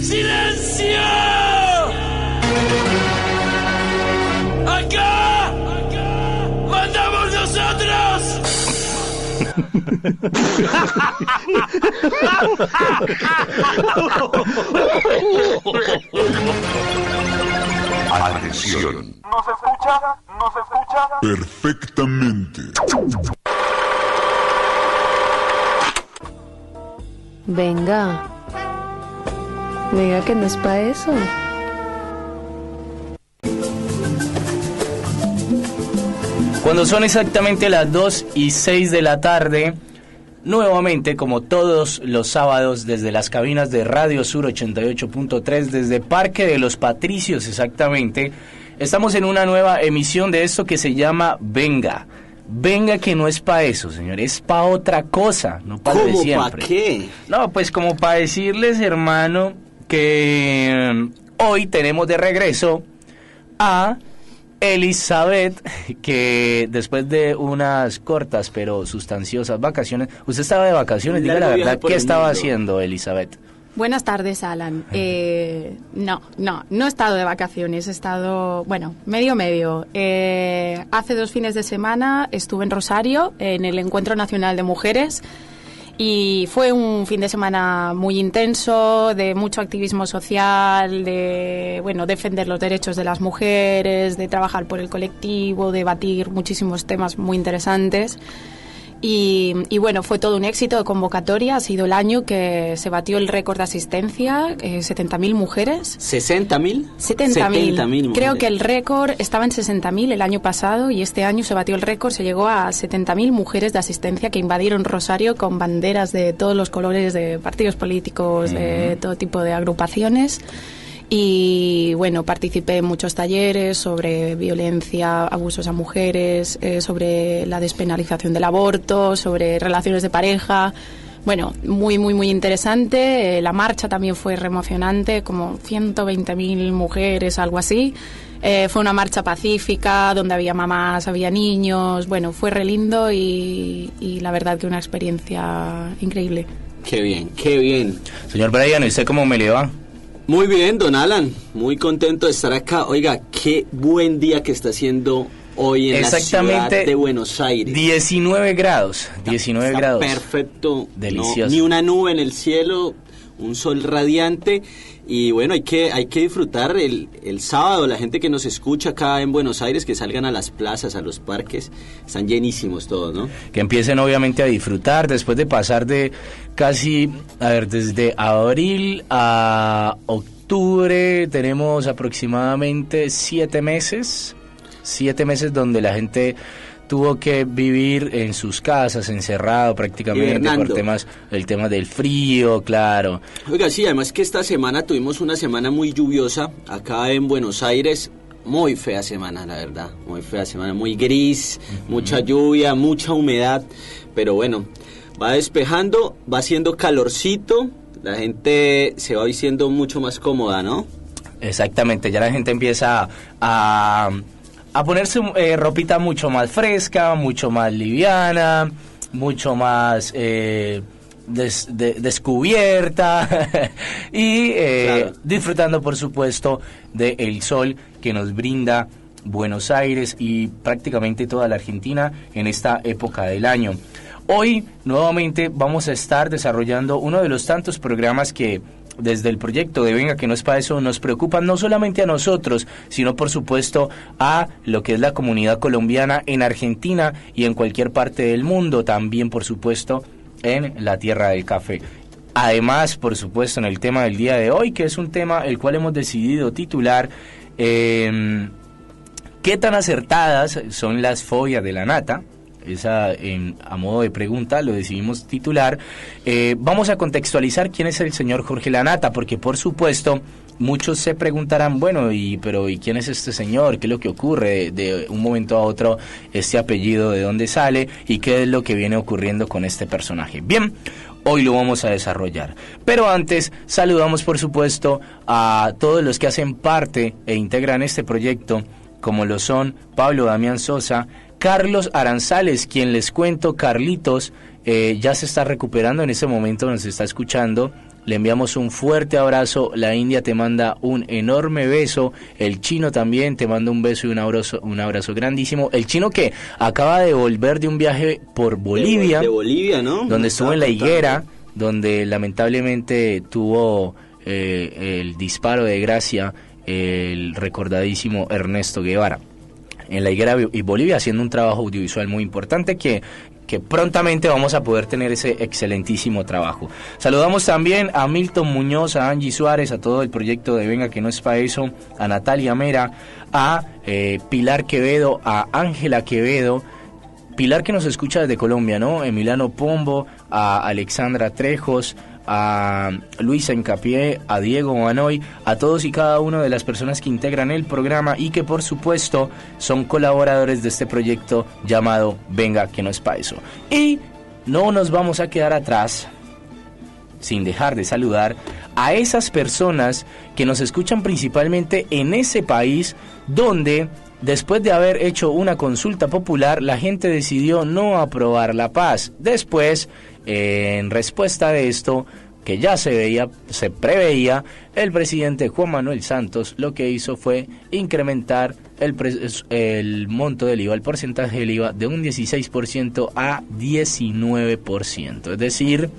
¡Silencio! ¡Acá! ¡Mandamos nosotros! Atención. ¿Nos escucha? ¿Nos escucha? Perfectamente. Venga. Venga, que no es para eso. Cuando son exactamente las 2:06 de la tarde, nuevamente, como todos los sábados, desde las cabinas de Radio Sur 88.3, desde Parque de los Patricios exactamente, estamos en una nueva emisión de esto que se llama Venga. Venga, que no es para eso, señor, es para otra cosa, no para lo de siempre. ¿Para qué? No, pues como para decirles, hermano, que hoy tenemos de regreso a Elizabeth, que después de unas cortas pero sustanciosas vacaciones, usted estaba de vacaciones, diga la verdad, ¿qué estaba haciendo, Elizabeth? Buenas tardes, Alan. No he estado de vacaciones, he estado, medio. Hace 2 fines de semana estuve en Rosario, en el Encuentro Nacional de Mujeres, y fue un fin de semana muy intenso, de mucho activismo social, de defender los derechos de las mujeres, de trabajar por el colectivo, debatir muchísimos temas muy interesantes. Y fue todo un éxito de convocatoria. Ha sido el año que se batió el récord de asistencia, 70.000 mujeres. ¿60.000? 70.000. Creo que el récord estaba en 60.000 el año pasado y este año se batió el récord, se llegó a 70.000 mujeres de asistencia que invadieron Rosario con banderas de todos los colores de partidos políticos, de todo tipo de agrupaciones. Y participé en muchos talleres sobre violencia, abusos a mujeres, sobre la despenalización del aborto, sobre relaciones de pareja. Muy interesante. La marcha también fue re emocionante, como 120.000 mujeres, algo así. Fue una marcha pacífica, donde había mamás, había niños. Fue re lindo y la verdad que una experiencia increíble. Qué bien, qué bien. Señor Brian, ¿y usted cómo me le va? Muy bien, don Alan, muy contento de estar acá. Oiga, qué buen día que está haciendo hoy en la ciudad de Buenos Aires. 19 grados, 19 grados. Perfecto. Delicioso. No, ni una nube en el cielo, un sol radiante. Y hay que disfrutar el sábado. La gente que nos escucha acá en Buenos Aires, que salgan a las plazas, a los parques, están llenísimos todos, ¿no? Que empiecen obviamente a disfrutar después de pasar de casi, desde abril a octubre, tenemos aproximadamente 7 meses donde la gente tuvo que vivir en sus casas, encerrado prácticamente por el tema del frío, claro. Oiga, sí, además que esta semana tuvimos una semana muy lluviosa acá en Buenos Aires. Muy fea semana, la verdad, muy fea semana, muy gris, mucha lluvia, mucha humedad, pero va despejando, va haciendo calorcito, la gente se va vistiendo mucho más cómoda, ¿no? Exactamente, ya la gente empieza a ponerse ropita mucho más fresca, mucho más liviana, mucho más descubierta y claro, disfrutando por supuesto del sol que nos brinda Buenos Aires y prácticamente toda la Argentina en esta época del año. Hoy nuevamente vamos a estar desarrollando uno de los tantos programas que desde el proyecto de Venga, que no es para eso, nos preocupan no solamente a nosotros, sino por supuesto a lo que es la comunidad colombiana en Argentina y en cualquier parte del mundo, también por supuesto en la tierra del café. Además, por supuesto, en el tema del día de hoy, que es un tema el cual hemos decidido titular ¿qué tan acertadas son las fobias de la nata? Esa a modo de pregunta lo decidimos titular. Vamos a contextualizar quién es el señor Jorge Lanata, porque por supuesto muchos se preguntarán, ¿y quién es este señor? ¿Qué es lo que ocurre de un momento a otro, este apellido, de dónde sale y qué es lo que viene ocurriendo con este personaje? Bien, hoy lo vamos a desarrollar, pero antes saludamos por supuesto a todos los que hacen parte e integran este proyecto, como lo son Pablo Damián Sosa, Carlos Aranzales, quien les cuento, Carlitos, ya se está recuperando en este momento, nos está escuchando. Le enviamos un fuerte abrazo. La India te manda un enorme beso. El Chino también te manda un beso y un abrazo grandísimo. El Chino que acaba de volver de un viaje por Bolivia. De Bolivia, ¿no? Donde estuvo en La Higuera, donde lamentablemente tuvo el disparo de gracia el recordadísimo Ernesto Guevara. En La Higuera y Bolivia, haciendo un trabajo audiovisual muy importante que prontamente vamos a poder tener ese excelentísimo trabajo. Saludamos también a Milton Muñoz, a Angie Suárez, a todo el proyecto de Venga que no es pa' eso, a Natalia Mera, a Pilar Quevedo, a Ángela Quevedo, Pilar que nos escucha desde Colombia, ¿no? Emiliano Pombo, a Alexandra Trejos, a Luisa Incapié, a Diego Manoy, a todos y cada una de las personas que integran el programa y que por supuesto son colaboradores de este proyecto llamado Venga que no es pa' eso. Y no nos vamos a quedar atrás sin dejar de saludar a esas personas que nos escuchan principalmente en ese país donde, después de haber hecho una consulta popular, la gente decidió no aprobar la paz. Después, en respuesta de esto, que ya se preveía, el presidente Juan Manuel Santos lo que hizo fue incrementar el monto del IVA, el porcentaje del IVA de un 16% a 19%. Es decir,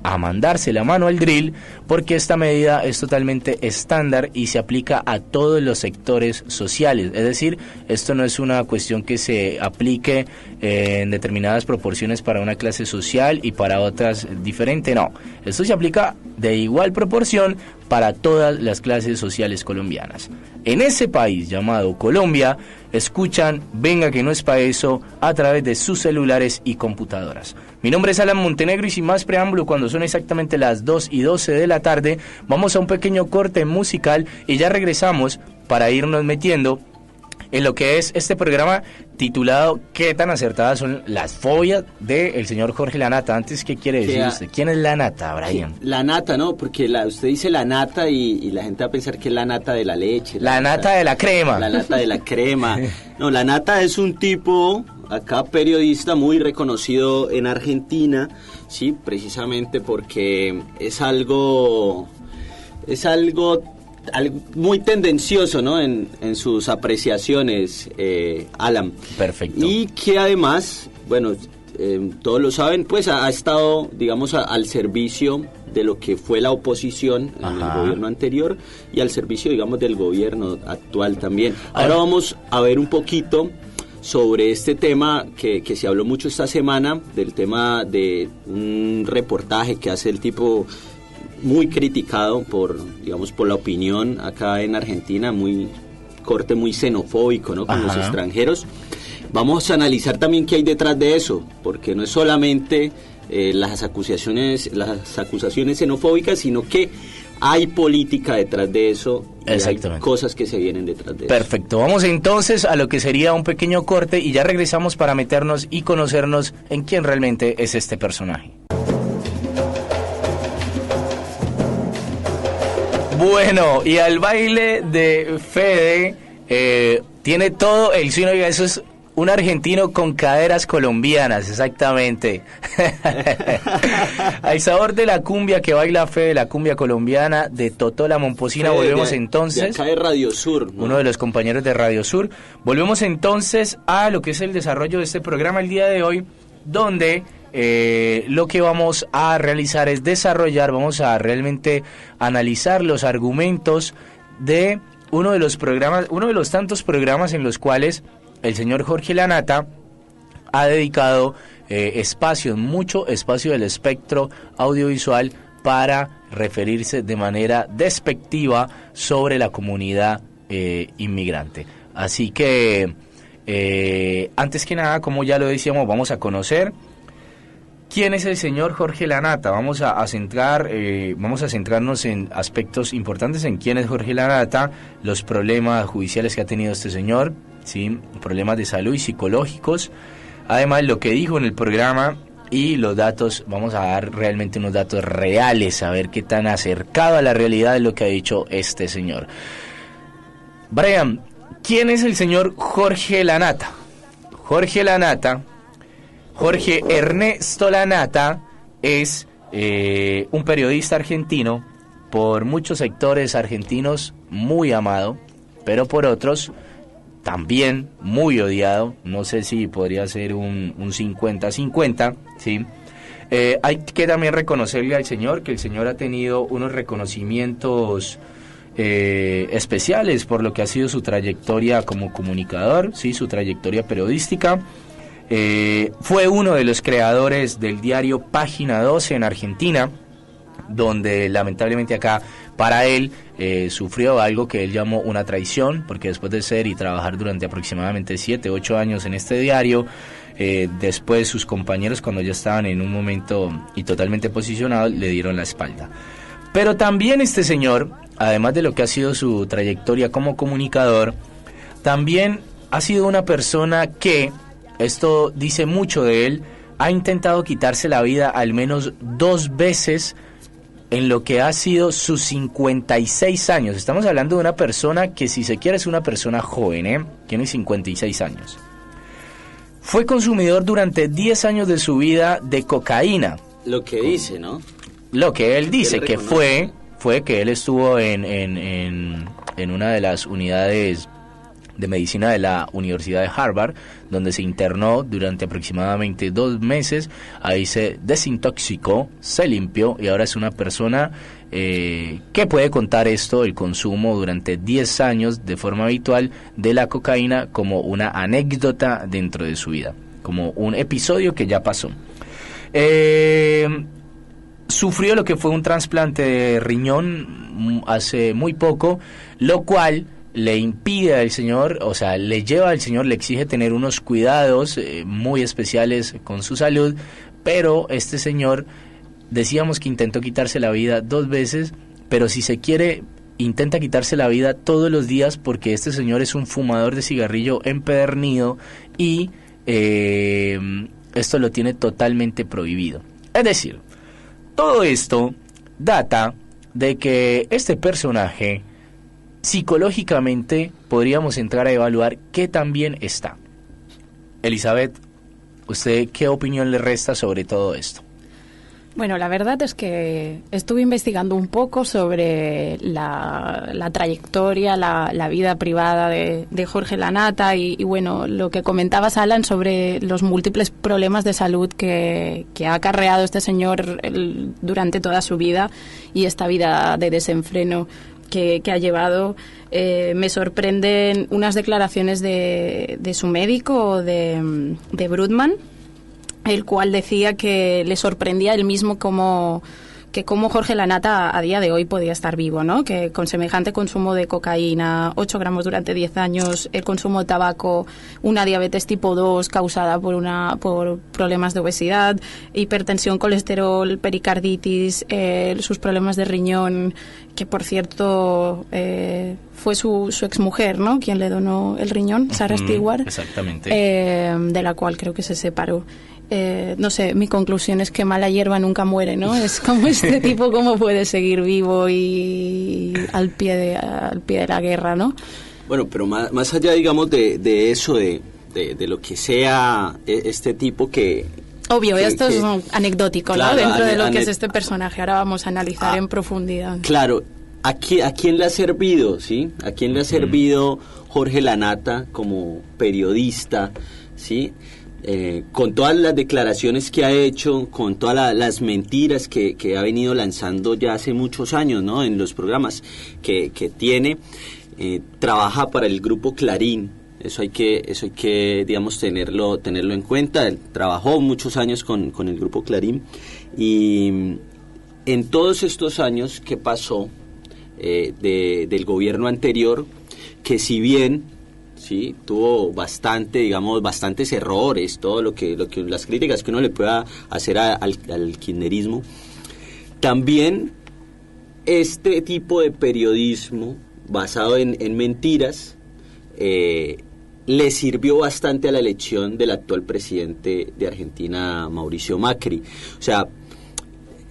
a mandarse la mano al drill, porque esta medida es totalmente estándar y se aplica a todos los sectores sociales. Es decir, esto no es una cuestión que se aplique en determinadas proporciones para una clase social y para otras diferente, no. Esto se aplica de igual proporción para todas las clases sociales colombianas. En ese país llamado Colombia, escuchan Venga que no es pa' eso a través de sus celulares y computadoras. Mi nombre es Alan Montenegro y sin más preámbulo, cuando son exactamente las 2:12 de la tarde, vamos a un pequeño corte musical y ya regresamos para irnos metiendo en lo que es este programa titulado ¿Qué tan acertadas son las fobias del señor Jorge Lanata? Antes, ¿qué quiere decir usted? ¿Quién es la nata, Brian? La nata, ¿no? Porque usted dice la nata y la gente va a pensar que es la nata de la leche. La nata de la crema. La nata de la crema. No, la nata es un tipo, acá periodista muy reconocido en Argentina, sí, precisamente porque es algo muy tendencioso, ¿no? En sus apreciaciones, Alan. Perfecto. Y que además, bueno, todos lo saben, pues ha estado, digamos, al servicio de lo que fue la oposición en el gobierno anterior y al servicio, digamos, del gobierno actual también. Ahora vamos a ver un poquito sobre este tema que se habló mucho esta semana, del tema de un reportaje que hace el tipo muy criticado por la opinión acá en Argentina, muy xenofóbico, ¿no? Con los extranjeros. Vamos a analizar también qué hay detrás de eso, porque no es solamente las acusaciones xenofóbicas, sino que hay política detrás de eso y hay cosas que se vienen detrás de eso. Perfecto, vamos entonces a lo que sería un pequeño corte y ya regresamos para meternos y conocernos en quién realmente es este personaje. Bueno, y al baile de Fede tiene todo el sueño, eso es un argentino con caderas colombianas, exactamente. Al sabor de la cumbia que baila Fede, la cumbia colombiana de Totó la Momposina, Fede, volvemos entonces. De acá de Radio Sur, ¿no? Uno de los compañeros de Radio Sur. Volvemos entonces a lo que es el desarrollo de este programa el día de hoy, donde lo que vamos a realizar es desarrollar, vamos a realmente analizar los argumentos de uno de los tantos programas en los cuales el señor Jorge Lanata ha dedicado mucho espacio del espectro audiovisual para referirse de manera despectiva sobre la comunidad inmigrante. Así que, antes que nada, como ya lo decíamos, vamos a conocer ¿quién es el señor Jorge Lanata? Vamos a centrarnos en aspectos importantes en quién es Jorge Lanata, los problemas judiciales que ha tenido este señor, ¿sí? Problemas de salud y psicológicos, además lo que dijo en el programa y los datos. Vamos a dar realmente unos datos reales, a ver qué tan acercado a la realidad es lo que ha dicho este señor. Brian, ¿quién es el señor Jorge Lanata? Jorge Lanata, Jorge Ernesto Lanata, es un periodista argentino, por muchos sectores argentinos muy amado, pero por otros también muy odiado. No sé si podría ser un 50-50, ¿sí? Hay que también reconocerle al señor que el señor ha tenido unos reconocimientos especiales por lo que ha sido su trayectoria como comunicador, ¿sí? Su trayectoria periodística. Fue uno de los creadores del diario Página 12 en Argentina, donde lamentablemente acá para él sufrió algo que él llamó una traición, porque después de ser y trabajar durante aproximadamente 7-8 años en este diario, después sus compañeros, cuando ya estaban en un momento y totalmente posicionados, le dieron la espalda. Pero también este señor, además de lo que ha sido su trayectoria como comunicador, también ha sido una persona que, esto dice mucho de él, ha intentado quitarse la vida al menos 2 veces en lo que ha sido sus 56 años. Estamos hablando de una persona que, si se quiere, es una persona joven, tiene 56 años. Fue consumidor durante 10 años de su vida de cocaína. Lo que dice, ¿no? Lo que él dice, que fue que él estuvo en una de las unidades de medicina de la Universidad de Harvard, donde se internó durante aproximadamente 2 meses. Ahí se desintoxicó, se limpió y ahora es una persona que puede contar esto, el consumo durante 10 años de forma habitual de la cocaína, como una anécdota dentro de su vida, como un episodio que ya pasó. Sufrió lo que fue un trasplante de riñón hace muy poco, lo cual le impide al señor, o sea, le lleva al señor, le exige tener unos cuidados muy especiales con su salud, pero este señor, decíamos que intentó quitarse la vida 2 veces, pero si se quiere, intenta quitarse la vida todos los días, porque este señor es un fumador de cigarrillo empedernido y esto lo tiene totalmente prohibido. Es decir, todo esto data de que este personaje, psicológicamente, podríamos entrar a evaluar qué tan bien está. Elizabeth, ¿usted qué opinión le resta sobre todo esto? Bueno, la verdad es que estuve investigando un poco sobre la trayectoria, la vida privada de Jorge Lanata y bueno, lo que comentabas, Alan, sobre los múltiples problemas de salud que ha acarreado este señor durante toda su vida y esta vida de desenfreno que ha llevado. Me sorprenden unas declaraciones de su médico, de Brudman, el cual decía que le sorprendía él mismo cómo Jorge Lanata a día de hoy podía estar vivo, ¿no? Que con semejante consumo de cocaína, 8 gramos durante 10 años, el consumo de tabaco, una diabetes tipo 2 causada por problemas de obesidad, hipertensión, colesterol, pericarditis, sus problemas de riñón, que por cierto fue su exmujer, ¿no? Quien le donó el riñón, Sarah Stewart. Exactamente. De la cual creo que se separó. No sé, mi conclusión es que mala hierba nunca muere, ¿no? Es como este tipo, cómo puede seguir vivo y al pie de la guerra, ¿no? Bueno, pero más allá, digamos, de eso, de lo que sea este tipo que... Obvio, esto es anecdótico, claro, ¿no? Dentro de lo que es este personaje. Ahora vamos a analizar en profundidad. Claro, ¿a quién le ha servido, sí? ¿A quién le ha servido Jorge Lanata como periodista, sí? Con todas las declaraciones que ha hecho, con todas las mentiras que ha venido lanzando ya hace muchos años, ¿no? En los programas que tiene, trabaja para el grupo Clarín. Eso hay que digamos tenerlo en cuenta. Él trabajó muchos años con el grupo Clarín y en todos estos años que pasó del gobierno anterior, que si bien sí, tuvo bastantes errores, todo lo que las críticas que uno le pueda hacer al kirchnerismo. También este tipo de periodismo basado en mentiras le sirvió bastante a la elección del actual presidente de Argentina, Mauricio Macri. O sea,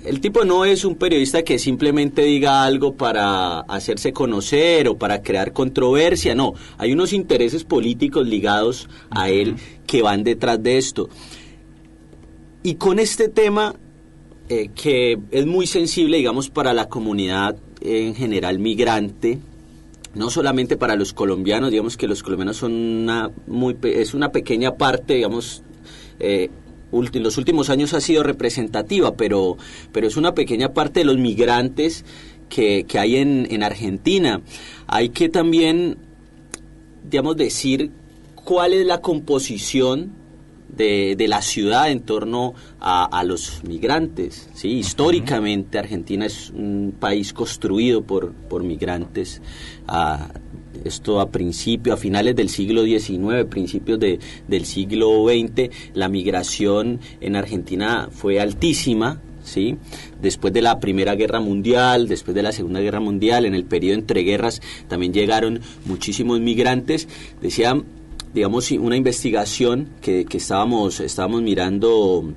el tipo no es un periodista que simplemente diga algo para hacerse conocer o para crear controversia, no, hay unos intereses políticos ligados a él que van detrás de esto. Y con este tema que es muy sensible, digamos, para la comunidad en general migrante, no solamente para los colombianos, digamos que los colombianos son es una pequeña parte, digamos, en los últimos años ha sido representativa, pero es una pequeña parte de los migrantes que hay en Argentina. Hay que también, digamos, decir cuál es la composición de la ciudad en torno a los migrantes, ¿sí? Históricamente Argentina es un país construido por migrantes, esto a finales del siglo XIX, principios del siglo XX, la migración en Argentina fue altísima, ¿sí? Después de la Primera Guerra Mundial, después de la Segunda Guerra Mundial, en el periodo entre guerras también llegaron muchísimos migrantes. Decía, digamos, una investigación que estábamos mirando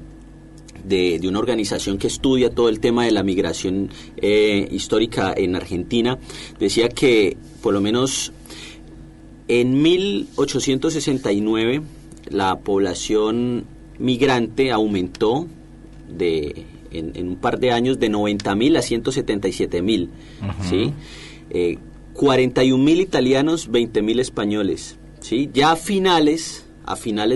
de una organización que estudia todo el tema de la migración histórica en Argentina, decía que por lo menos en 1869 la población migrante aumentó en un par de años de 90.000 a 177.000, ¿sí? 41.000 italianos, 20.000 españoles, ¿sí? Ya a finales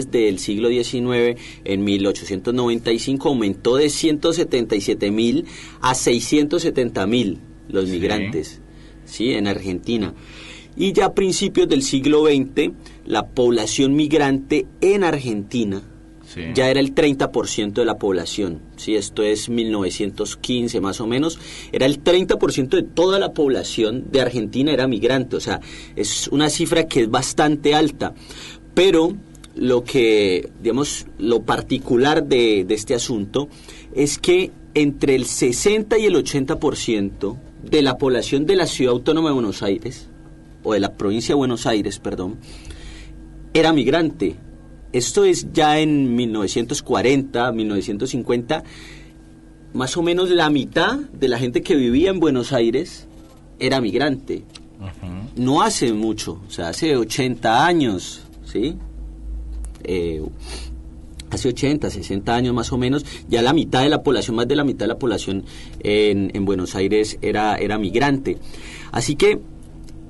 del siglo XIX, en 1895, aumentó de 177.000 a 670.000 los migrantes, ¿sí? En Argentina. Y ya a principios del siglo XX, la población migrante en Argentina ya era el 30% de la población, ¿sí? Esto es 1915 más o menos, era el 30% de toda la población de Argentina era migrante, o sea, es una cifra que es bastante alta, pero lo que, digamos, lo particular de este asunto es que entre el 60 y el 80% de la población de la Ciudad Autónoma de Buenos Aires, o de la provincia de Buenos Aires, perdón, era migrante. Esto es ya en 1940, 1950, más o menos la mitad de la gente que vivía en Buenos Aires era migrante. No hace mucho, o sea, hace 80 años, ¿sí? Hace 80, 60 años más o menos, ya la mitad de la población, más de la mitad de la población en Buenos Aires era migrante. Así que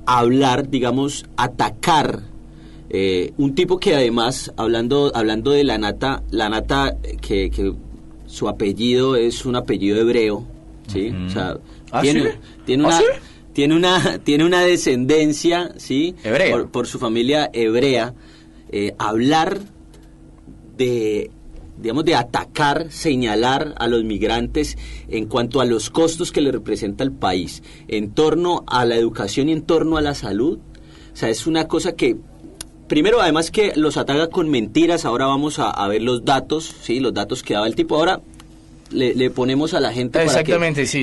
hablar, digamos, atacar un tipo que además, hablando de la Nata, que su apellido es un apellido hebreo, ¿sí? O sea, tiene una descendencia, ¿sí? Por su familia hebrea. Hablar de atacar, señalar a los migrantes en cuanto a los costos que le representa el país, en torno a la educación y en torno a la salud, o sea, es una cosa que, primero, además que los ataca con mentiras. Ahora vamos a ver los datos, ¿sí? Los datos que daba el tipo. Ahora le ponemos a la gente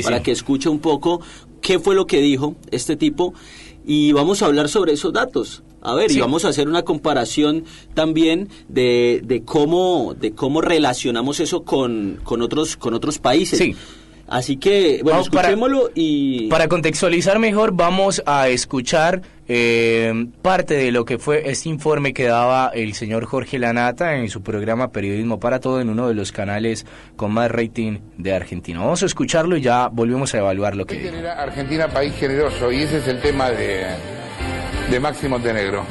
para que escuche un poco qué fue lo que dijo este tipo, y vamos a hablar sobre esos datos. A ver, y vamos a hacer una comparación también de cómo relacionamos eso con otros países. Sí. Así que, bueno, escuchémoslo y... Para contextualizar mejor, vamos a escuchar parte de lo que fue este informe que daba el señor Jorge Lanata en su programa Periodismo para Todo, en uno de los canales con más rating de Argentina. Vamos a escucharlo y ya volvemos a evaluar lo que dijo. Argentina, país generoso, y ese es el tema de Máximo Montenegro.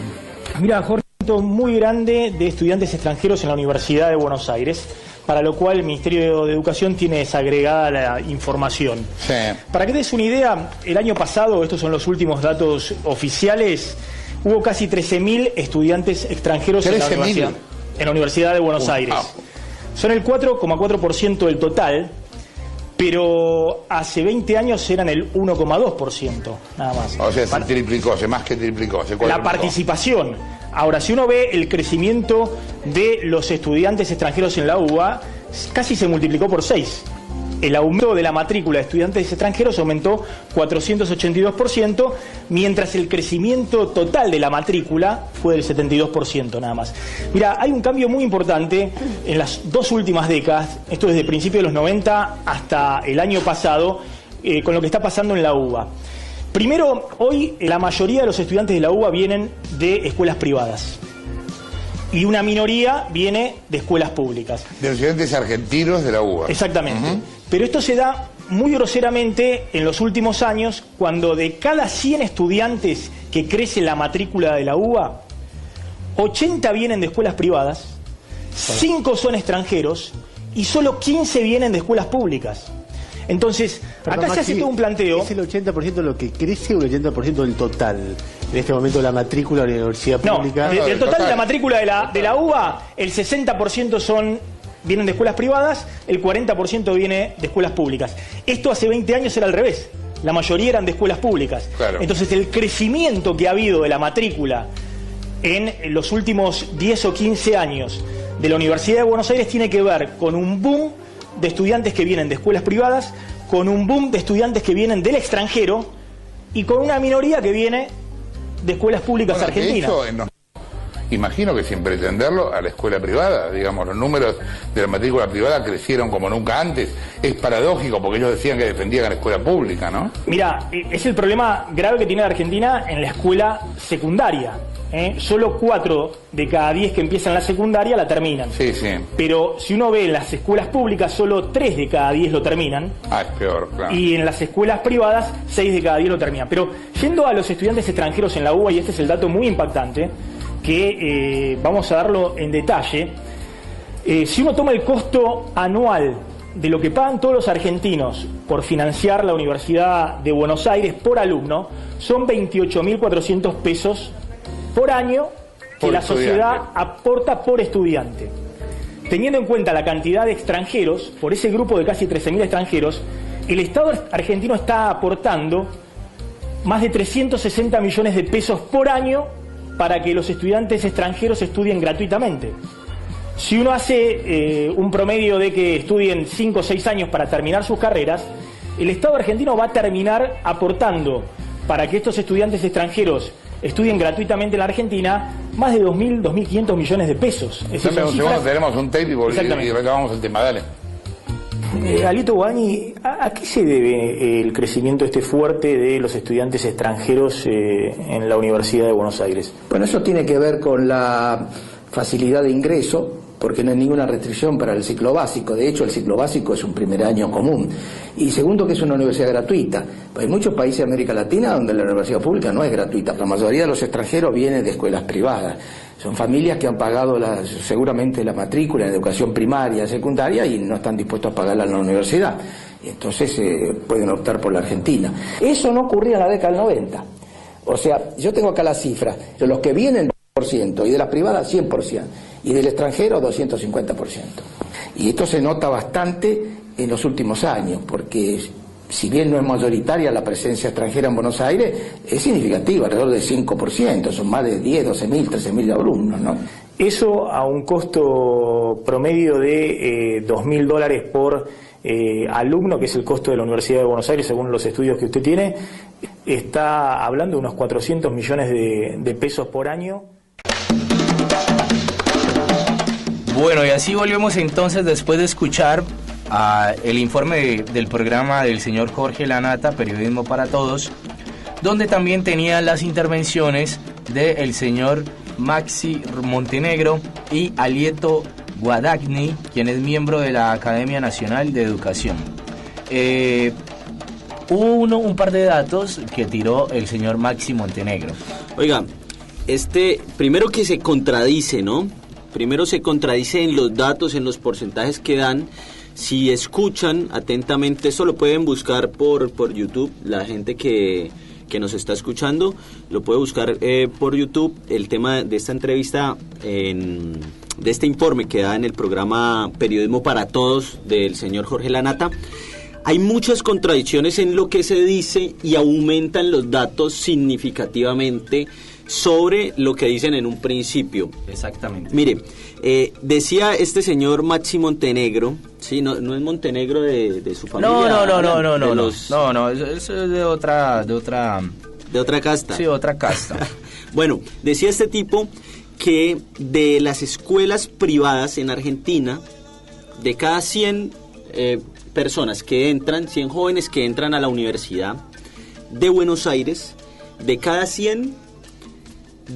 Mira, Jorge, un grupo muy grande de estudiantes extranjeros en la Universidad de Buenos Aires, para lo cual el Ministerio de Educación tiene desagregada la información. Sí. Para que te des una idea, el año pasado, estos son los últimos datos oficiales, hubo casi 13.000 estudiantes extranjeros en la Universidad de Buenos Aires. Son el 4,4% del total, pero hace 20 años eran el 1,2%, nada más. O sea, se triplicó, más que triplicó. La participación. Ahora, si uno ve el crecimiento de los estudiantes extranjeros en la UBA, casi se multiplicó por 6. el aumento de la matrícula de estudiantes extranjeros aumentó 482%, mientras el crecimiento total de la matrícula fue del 72% nada más. Mira, hay un cambio muy importante en las 2 últimas décadas, esto desde principios de los 90 hasta el año pasado, con lo que está pasando en la UBA. Primero, hoy la mayoría de los estudiantes de la UBA vienen de escuelas privadas y una minoría viene de escuelas públicas. De los estudiantes argentinos de la UBA. Exactamente. Pero esto se da muy groseramente en los últimos años, cuando de cada 100 estudiantes que crece la matrícula de la UBA, 80 vienen de escuelas privadas, 5 son extranjeros y solo 15 vienen de escuelas públicas. Entonces, acá se hace todo un planteo. ¿Es el 80% lo que crece o el 80% del total? En este momento la matrícula de la universidad pública. No, del total de la matrícula de la UBA, el 60% vienen de escuelas privadas, el 40% viene de escuelas públicas. Esto hace 20 años era al revés. La mayoría eran de escuelas públicas. Claro. Entonces, el crecimiento que ha habido de la matrícula en los últimos 10 o 15 años de la Universidad de Buenos Aires tiene que ver con un boom de estudiantes que vienen de escuelas privadas, con un boom de estudiantes que vienen del extranjero y con una minoría que viene de escuelas públicas argentinas. De hecho, imagino que sin pretenderlo, a la escuela privada, digamos, los números de la matrícula privada crecieron como nunca antes. Es paradójico porque ellos decían que defendían a la escuela pública, ¿no? Mira, es el problema grave que tiene la Argentina en la escuela secundaria. Solo 4 de cada 10 que empiezan la secundaria la terminan. Sí, sí. Pero si uno ve en las escuelas públicas, solo 3 de cada 10 lo terminan. Ah, es peor, claro. Y en las escuelas privadas, 6 de cada 10 lo terminan. Pero yendo a los estudiantes extranjeros en la UBA, y este es el dato muy impactante, que vamos a darlo en detalle, si uno toma el costo anual de lo que pagan todos los argentinos por financiar la Universidad de Buenos Aires por alumno, son 28.400 pesos por año que la sociedad aporta por estudiante. Teniendo en cuenta la cantidad de extranjeros, por ese grupo de casi 13.000 extranjeros, el Estado argentino está aportando más de 360 millones de pesos por año para que los estudiantes extranjeros estudien gratuitamente. Si uno hace un promedio de que estudien 5 o 6 años para terminar sus carreras, el Estado argentino va a terminar aportando para que estos estudiantes extranjeros estudien gratuitamente en la Argentina más de 2.000, 2.500 millones de pesos. Tenemos un tape y recabamos el tema, dale. Alito Guani, ¿a qué se debe el crecimiento fuerte de los estudiantes extranjeros en la Universidad de Buenos Aires? Bueno, eso tiene que ver con la facilidad de ingreso, porque no hay ninguna restricción para el ciclo básico. De hecho, el ciclo básico es un primer año común. Y segundo, que es una universidad gratuita. Hay muchos países de América Latina donde la universidad pública no es gratuita. La mayoría de los extranjeros vienen de escuelas privadas. Son familias que han pagado seguramente la matrícula en educación primaria, secundaria, y no están dispuestos a pagarla en la universidad. Y entonces pueden optar por la Argentina. Eso no ocurría en la década del 90. O sea, yo tengo acá la cifra. De los que vienen, 100%, y de las privadas, 100%. Y del extranjero 250%. Y esto se nota bastante en los últimos años, porque si bien no es mayoritaria la presencia extranjera en Buenos Aires, es significativa, alrededor del 5%, son más de 10, 12.000, 13.000 alumnos, ¿no? Eso a un costo promedio de $2.000 por alumno, que es el costo de la Universidad de Buenos Aires, según los estudios que usted tiene, está hablando de unos 400 millones de pesos por año. Bueno, y así volvemos entonces después de escuchar el informe del programa del señor Jorge Lanata, Periodismo para Todos, donde también tenía las intervenciones del señor Maxi Montenegro y Alieto Guadagni, quien es miembro de la Academia Nacional de Educación. Hubo un par de datos que tiró el señor Maxi Montenegro. Oiga, primero que se contradice, ¿no? Primero se contradice en los datos, en los porcentajes que dan. Si escuchan atentamente, eso lo pueden buscar por YouTube, la gente que nos está escuchando, lo puede buscar por YouTube, el tema de esta entrevista, de este informe que da en el programa Periodismo para Todos del señor Jorge Lanata. Hay muchas contradicciones en lo que se dice y aumentan los datos significativamente sobre lo que dicen en un principio. Exactamente. Mire, decía este señor Maxi Montenegro, sí, no es Montenegro de su familia. No, eso es de otra casta. Sí, otra casta. Bueno, decía este tipo que de las escuelas privadas en Argentina, de cada 100 personas que entran, 100 jóvenes que entran a la Universidad de Buenos Aires, de cada 100,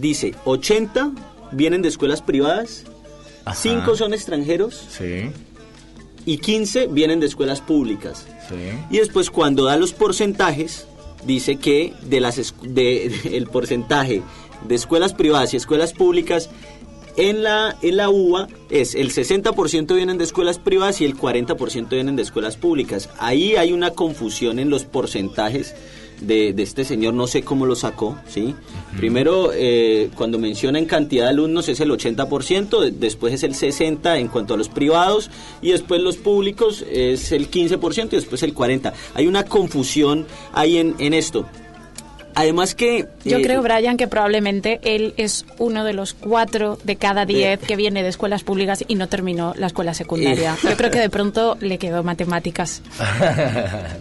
dice, 80 vienen de escuelas privadas, 5 son extranjeros, sí, y 15 vienen de escuelas públicas. Sí. Y después, cuando da los porcentajes, dice que el porcentaje de escuelas privadas y escuelas públicas en la UBA es el 60% vienen de escuelas privadas y el 40% vienen de escuelas públicas. Ahí hay una confusión en los porcentajes de este señor, no sé cómo lo sacó, ¿sí? Uh-huh. Primero, cuando menciona en cantidad de alumnos es el 80%, después es el 60% en cuanto a los privados, y después los públicos es el 15% y después el 40%. Hay una confusión ahí en esto. Además que... Yo creo, Brian, que probablemente él es uno de los 4 de cada 10 que viene de escuelas públicas y no terminó la escuela secundaria. Yo creo que de pronto le quedó matemáticas.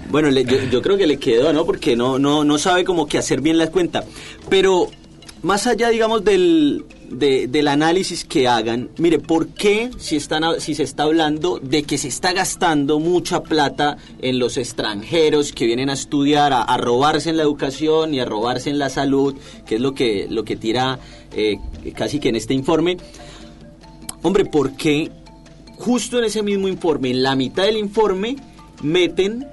Bueno, yo creo que le quedó, ¿no? Porque no sabe como que hacer bien la cuenta. Pero más allá, digamos, del análisis que hagan, mire, ¿por qué si se está hablando de que se está gastando mucha plata en los extranjeros que vienen a estudiar, a robarse en la educación y a robarse en la salud, que es lo que tira casi que en este informe? Hombre, ¿por qué justo en ese mismo informe, en la mitad del informe, meten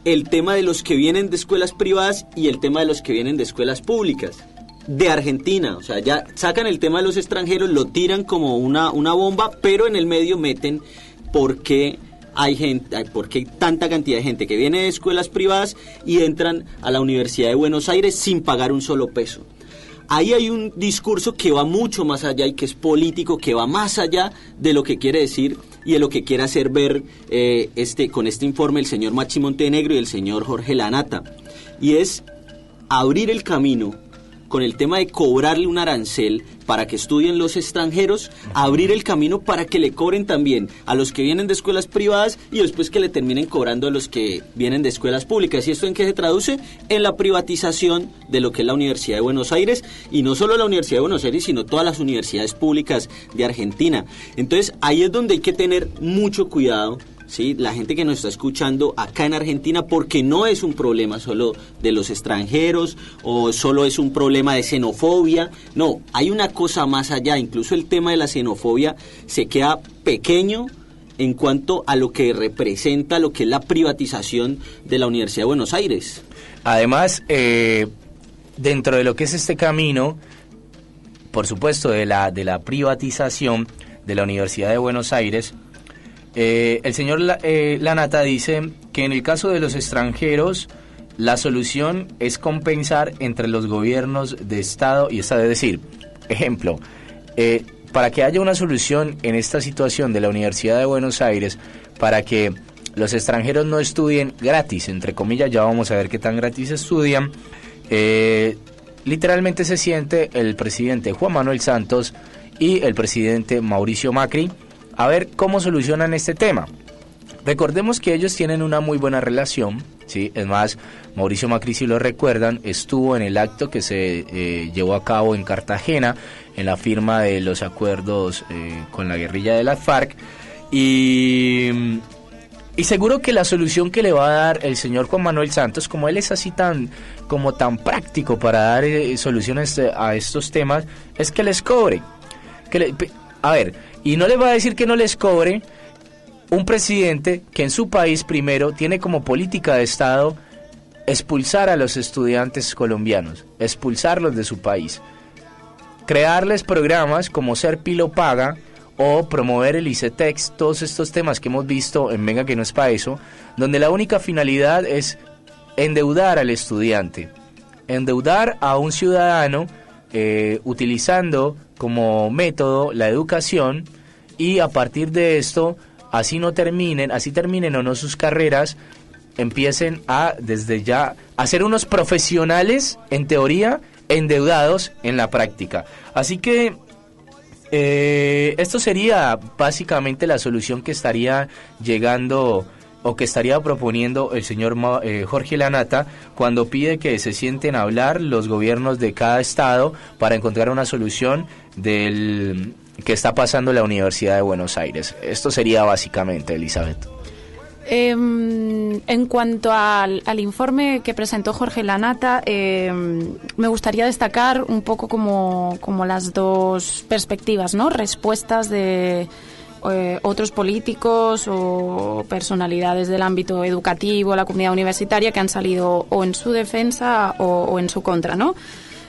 el tema de los que vienen de escuelas privadas y el tema de los que vienen de escuelas públicas de Argentina? O sea, ya sacan el tema de los extranjeros, lo tiran como una bomba, pero en el medio meten por qué hay tanta cantidad de gente que viene de escuelas privadas y entran a la Universidad de Buenos Aires sin pagar un solo peso. Ahí hay un discurso que va mucho más allá y que es político, que va más allá de lo que quiere decir y de lo que quiere hacer ver con este informe el señor Maxi Montenegro y el señor Jorge Lanata. Y es abrir el camino con el tema de cobrarle un arancel para que estudien los extranjeros, abrir el camino para que le cobren también a los que vienen de escuelas privadas y después que le terminen cobrando a los que vienen de escuelas públicas. ¿Y esto en qué se traduce? En la privatización de lo que es la Universidad de Buenos Aires, y no solo la Universidad de Buenos Aires, sino todas las universidades públicas de Argentina. Entonces, ahí es donde hay que tener mucho cuidado, ¿sí? La gente que nos está escuchando acá en Argentina, porque no es un problema solo de los extranjeros o solo es un problema de xenofobia. No, hay una cosa más allá. Incluso el tema de la xenofobia se queda pequeño en cuanto a lo que representa lo que es la privatización de la Universidad de Buenos Aires. Además, dentro de lo que es este camino, por supuesto, de la privatización de la Universidad de Buenos Aires, el señor Lanata dice que en el caso de los extranjeros la solución es compensar entre los gobiernos de Estado y Estado. Es decir, ejemplo, para que haya una solución en esta situación de la Universidad de Buenos Aires, para que los extranjeros no estudien gratis, entre comillas, ya vamos a ver qué tan gratis estudian, literalmente se siente el presidente Juan Manuel Santos y el presidente Mauricio Macri a ver cómo solucionan este tema. Recordemos que ellos tienen una muy buena relación, ¿sí? Es más, Mauricio Macri, si lo recuerdan, estuvo en el acto que se llevó a cabo en Cartagena, en la firma de los acuerdos con la guerrilla de las FARC, y seguro que la solución que le va a dar el señor Juan Manuel Santos, como él es así tan práctico para dar soluciones a estos temas, es que les cobre. Y no les va a decir que no les cobre un presidente que en su país primero tiene como política de Estado expulsar a los estudiantes colombianos, expulsarlos de su país, crearles programas como Ser Pilo Paga o promover el ICETEX, todos estos temas que hemos visto en Venga que no es pa' eso, donde la única finalidad es endeudar al estudiante, endeudar a un ciudadano utilizando como método la educación, y a partir de esto, así terminen o no sus carreras, empiecen a desde ya a ser unos profesionales en teoría endeudados en la práctica. Así que esto sería básicamente la solución que estaría llegando o que estaría proponiendo el señor Jorge Lanata cuando pide que se sienten a hablar los gobiernos de cada estado para encontrar una solución del que está pasando en la Universidad de Buenos Aires. Esto sería básicamente, Elizabeth. En cuanto al informe que presentó Jorge Lanata, me gustaría destacar un poco como las dos perspectivas, ¿no? Respuestas de otros políticos o personalidades del ámbito educativo, la comunidad universitaria, que han salido o en su defensa o en su contra, ¿no?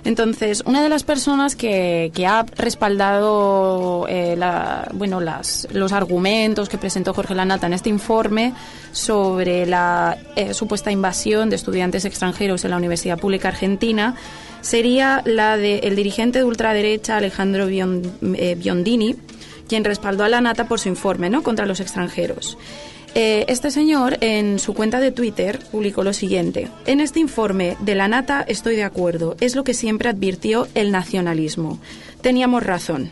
Entonces, una de las personas que ha respaldado los argumentos que presentó Jorge Lanata en este informe sobre la supuesta invasión de estudiantes extranjeros en la Universidad Pública Argentina sería la del dirigente de ultraderecha Alejandro Biondini, quien respaldó a Lanata por su informe, ¿no?, contra los extranjeros. Este señor, en su cuenta de Twitter, publicó lo siguiente: en este informe de Lanata estoy de acuerdo, es lo que siempre advirtió el nacionalismo. Teníamos razón.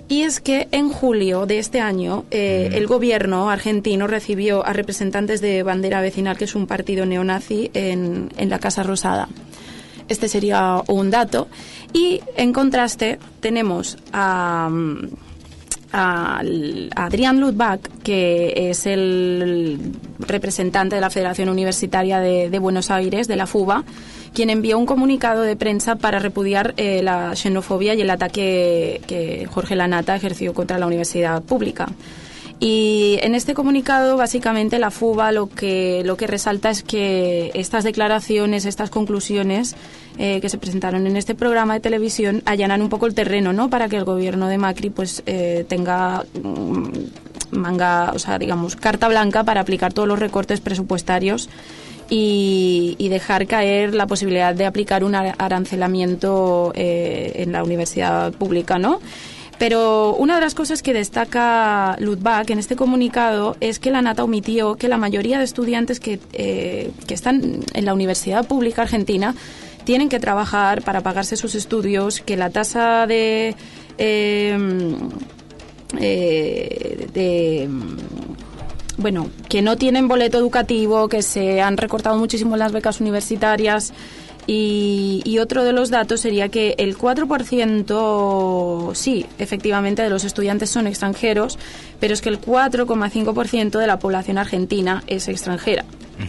Y es que en julio de este año el gobierno argentino recibió a representantes de Bandera Vecinal, que es un partido neonazi, en la Casa Rosada. Este sería un dato. Y en contraste tenemos a Adrián Ludbach, que es el representante de la Federación Universitaria de Buenos Aires, de la FUBA, quien envió un comunicado de prensa para repudiar la xenofobia y el ataque que Jorge Lanata ejerció contra la universidad pública. Y en este comunicado, básicamente, la FUBA lo que resalta es que estas declaraciones, estas conclusiones que se presentaron en este programa de televisión allanan un poco el terreno, ¿no?, para que el gobierno de Macri pues tenga carta blanca para aplicar todos los recortes presupuestarios y dejar caer la posibilidad de aplicar un arancelamiento en la universidad pública, ¿no? Pero una de las cosas que destaca Ludbach en este comunicado es que Lanata omitió que la mayoría de estudiantes que están en la universidad pública argentina tienen que trabajar para pagarse sus estudios, que la tasa que no tienen boleto educativo, que se han recortado muchísimo las becas universitarias. Y otro de los datos sería que el 4%, sí, efectivamente, de los estudiantes son extranjeros, pero es que el 4,5% de la población argentina es extranjera.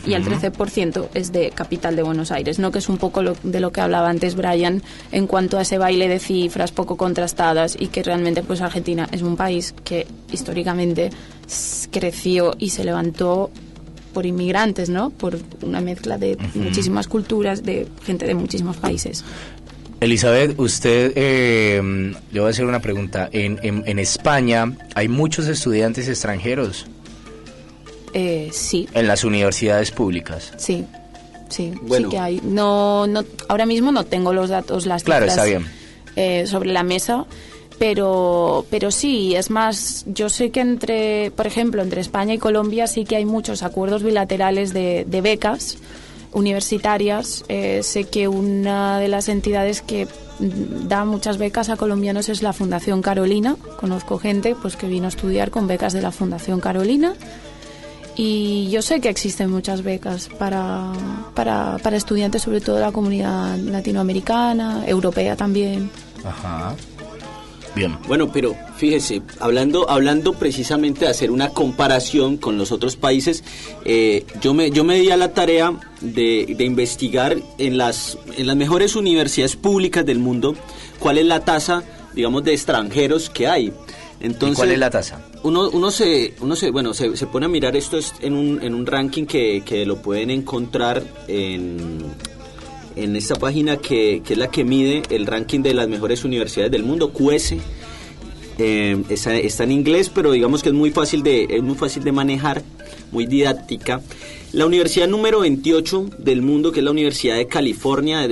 Y el 13% es de capital de Buenos Aires, ¿no?, que es un poco de lo que hablaba antes Brian en cuanto a ese baile de cifras poco contrastadas, y que realmente pues Argentina es un país que históricamente creció y se levantó por inmigrantes, ¿no?, por una mezcla de muchísimas culturas, de gente de muchísimos países. Elizabeth, usted, le voy a hacer una pregunta. En España hay muchos estudiantes extranjeros. Sí. En las universidades públicas. Sí, bueno. Sí que hay. No, ahora mismo no tengo los datos, las cifras, claro, está bien, sobre la mesa, pero sí, es más, yo sé que por ejemplo, entre España y Colombia sí que hay muchos acuerdos bilaterales de becas universitarias. Sé que una de las entidades que da muchas becas a colombianos es la Fundación Carolina. Conozco gente pues que vino a estudiar con becas de la Fundación Carolina. Y yo sé que existen muchas becas para estudiantes, sobre todo de la comunidad latinoamericana, europea también. Ajá. Bien. Bueno, pero fíjese, hablando precisamente de hacer una comparación con los otros países, yo me di a la tarea de investigar en las mejores universidades públicas del mundo cuál es la tasa, digamos, de extranjeros que hay. Entonces, ¿y cuál es la tasa? Uno se pone a mirar esto en un ranking que lo pueden encontrar en esta página que es la que mide el ranking de las mejores universidades del mundo, QS. Está en inglés, pero digamos que es muy fácil de manejar, muy didáctica. La universidad número 28 del mundo, que es la Universidad de California.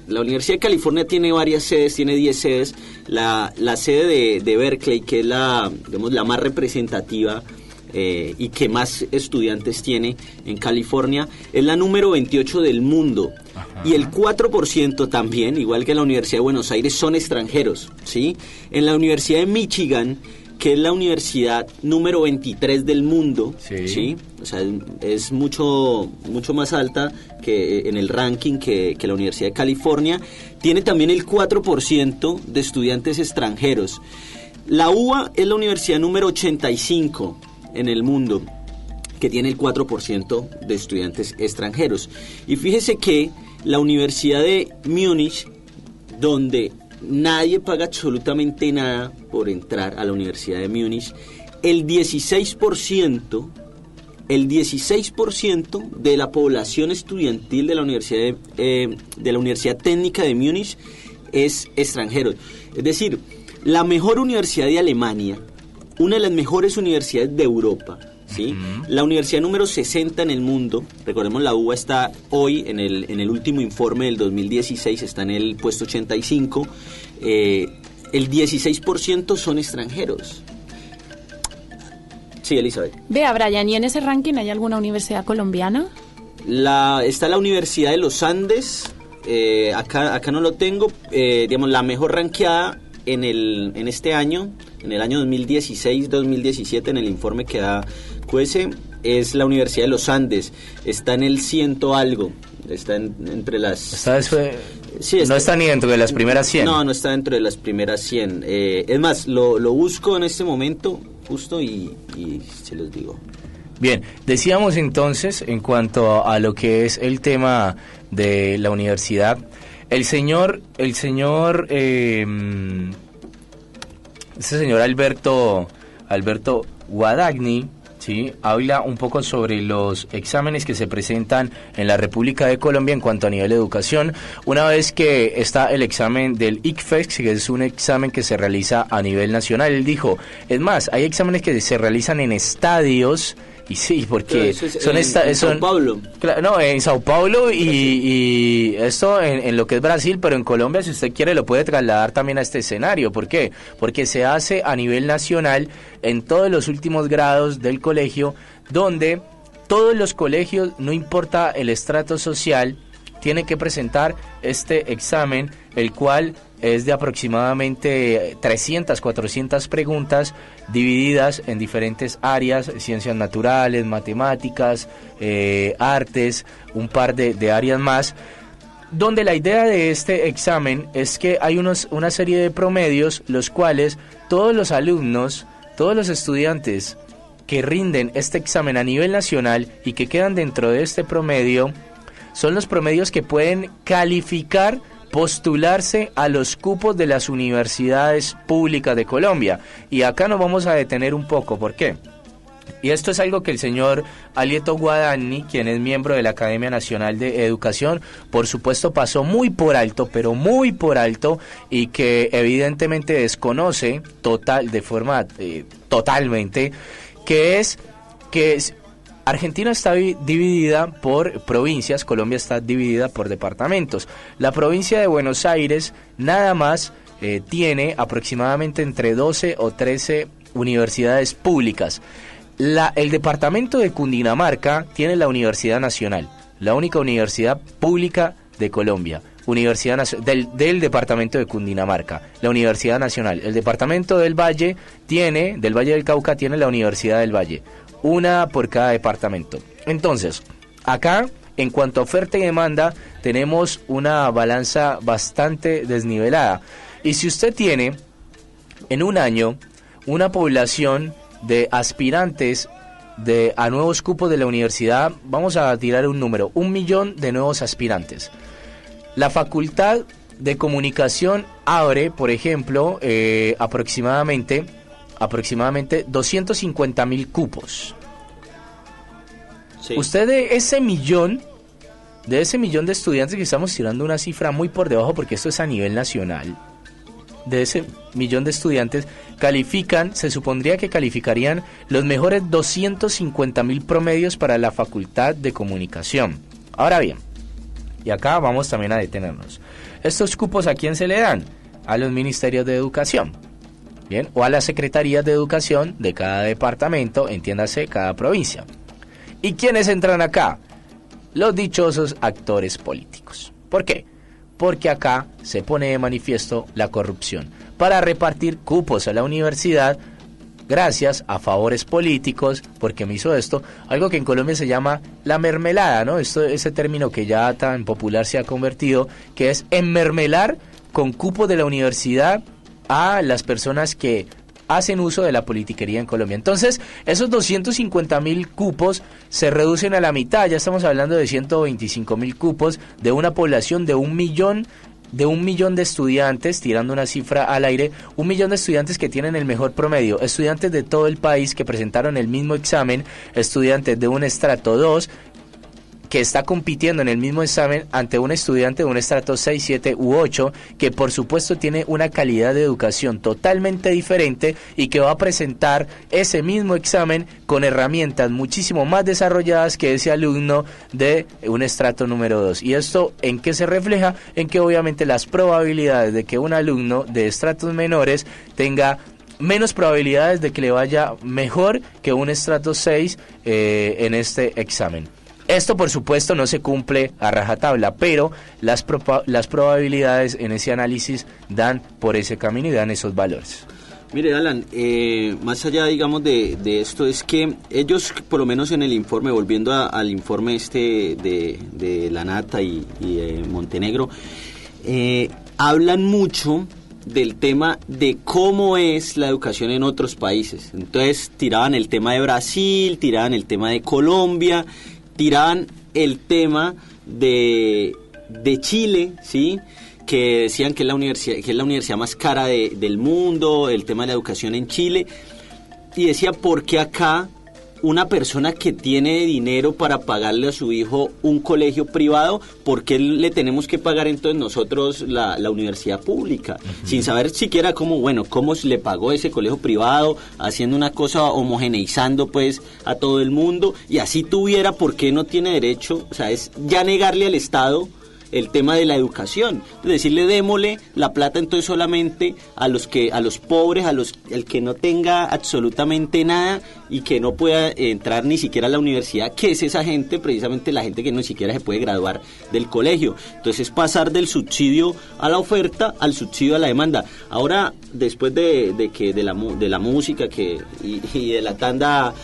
La Universidad de California tiene varias sedes, tiene 10 sedes. La sede de Berkeley, que es la más representativa y que más estudiantes tiene en California, es la número 28 del mundo. Ajá. Y el 4% también, igual que la Universidad de Buenos Aires, son extranjeros, ¿sí? En la Universidad de Michigan, que es la universidad número 23 del mundo, ¿sí? O sea, es mucho más alta que en el ranking que la Universidad de California, tiene también el 4% de estudiantes extranjeros. La UBA es la universidad número 85 en el mundo, que tiene el 4% de estudiantes extranjeros. Y fíjese que la Universidad de Múnich, donde nadie paga absolutamente nada por entrar a la Universidad de Múnich, el 16% de la población estudiantil de la Universidad Técnica de Múnich es extranjero. Es decir, la mejor universidad de Alemania, una de las mejores universidades de Europa, ¿sí? La universidad número 60 en el mundo, recordemos la UBA está hoy en el último informe del 2016, está en el puesto 85, el 16% son extranjeros. Sí, Elizabeth. Vea, Brian, ¿y en ese ranking hay alguna universidad colombiana? Está la Universidad de los Andes, acá no lo tengo, digamos, la mejor rankeada en este año, en el año 2016-2017, en el informe que da QS, es la Universidad de los Andes. Está en el 100 algo, está entre las... no está ni dentro de las primeras 100. No está dentro de las primeras 100. Es más, lo busco en este momento justo y se los digo. Bien, decíamos entonces, en cuanto a lo que es el tema de la universidad, el señor Alberto Guadagni, ¿sí?, habla un poco sobre los exámenes que se presentan en la República de Colombia en cuanto a nivel de educación. Una vez que está el examen del ICFES, que es un examen que se realiza a nivel nacional, él dijo, es más, hay exámenes que se realizan en estadios. Y sí, porque son en Sao Paulo. No, en Sao Paulo y esto en lo que es Brasil, pero en Colombia, si usted quiere, lo puede trasladar también a este escenario. ¿Por qué? Porque se hace a nivel nacional en todos los últimos grados del colegio, donde todos los colegios, no importa el estrato social, tienen que presentar este examen, el cual es de aproximadamente 300, 400 preguntas divididas en diferentes áreas, ciencias naturales, matemáticas, artes, un par de áreas más, donde la idea de este examen es que hay una serie de promedios, los cuales todos los alumnos, todos los estudiantes que rinden este examen a nivel nacional y que quedan dentro de este promedio, son los promedios que pueden calificar, postularse a los cupos de las universidades públicas de Colombia. Y acá nos vamos a detener un poco. ¿Por qué? Y esto es algo que el señor Alberto Guadagni, quien es miembro de la Academia Nacional de Educación, por supuesto pasó muy por alto, pero muy por alto, y que evidentemente desconoce totalmente, que es Argentina está dividida por provincias, Colombia está dividida por departamentos. La provincia de Buenos Aires nada más tiene aproximadamente entre 12 o 13 universidades públicas. El departamento de Cundinamarca tiene la Universidad Nacional, la única universidad pública de Colombia. Universidad del departamento de Cundinamarca, la Universidad Nacional. El departamento del Valle del Cauca tiene la Universidad del Valle. Una por cada departamento. Entonces, acá, en cuanto a oferta y demanda, tenemos una balanza bastante desnivelada. Y si usted tiene en un año una población de aspirantes a nuevos cupos de la universidad, vamos a tirar un número, 1 millón de nuevos aspirantes. La Facultad de Comunicación abre, por ejemplo, aproximadamente 250.000 cupos. Sí. Usted de ese millón de estudiantes, que estamos tirando una cifra muy por debajo porque esto es a nivel nacional, de ese millón de estudiantes se supondría que calificarían los mejores 250.000 promedios para la Facultad de Comunicación. Ahora bien, y acá vamos también a detenernos, ¿estos cupos a quién se le dan? A los ministerios de educación. Bien, o a las secretarías de educación de cada departamento, entiéndase, cada provincia. ¿Y quiénes entran acá? Los dichosos actores políticos. ¿Por qué? Porque acá se pone de manifiesto la corrupción para repartir cupos a la universidad gracias a favores políticos, porque me hizo esto, algo que en Colombia se llama la mermelada, ¿no? Ese término que ya tan popular se ha convertido, que es enmermelar con cupos de la universidad a las personas que hacen uso de la politiquería en Colombia. Entonces, esos 250.000 cupos se reducen a la mitad, ya estamos hablando de 125.000 cupos de una población de 1 millón de estudiantes, tirando una cifra al aire, 1 millón de estudiantes que tienen el mejor promedio, estudiantes de todo el país que presentaron el mismo examen, estudiantes de un estrato 2, que está compitiendo en el mismo examen ante un estudiante de un estrato 6, 7 u 8, que por supuesto tiene una calidad de educación totalmente diferente y que va a presentar ese mismo examen con herramientas muchísimo más desarrolladas que ese alumno de un estrato número 2. ¿Y esto en qué se refleja? En que obviamente las probabilidades de que un alumno de estratos menores tenga menos probabilidades de que le vaya mejor que un estrato 6 en este examen. Esto, por supuesto, no se cumple a rajatabla, pero las probabilidades en ese análisis dan por ese camino y dan esos valores. Mire, Alan, más allá, digamos, de esto, es que ellos, por lo menos en el informe, volviendo al informe de la Nata y de Montenegro, hablan mucho del tema de cómo es la educación en otros países. Entonces, tiraban el tema de Brasil, tiraban el tema de Colombia, tiraban el tema de Chile, ¿sí? Que decían que es la universidad más cara del mundo, el tema de la educación en Chile, y decía, ¿por qué acá una persona que tiene dinero para pagarle a su hijo un colegio privado, por qué le tenemos que pagar entonces nosotros la universidad pública? Uh-huh. Sin saber siquiera cómo se le pagó ese colegio privado, haciendo una cosa homogeneizando pues a todo el mundo, y así tuviera, ¿por qué no tiene derecho? O sea, es ya negarle al Estado el tema de la educación, es decirle, démosle la plata entonces solamente a los pobres, al que no tenga absolutamente nada y que no pueda entrar ni siquiera a la universidad, que es esa gente, precisamente la gente que ni siquiera se puede graduar del colegio. Entonces es pasar del subsidio a la oferta al subsidio a la demanda. Ahora, después de la música y de la tanda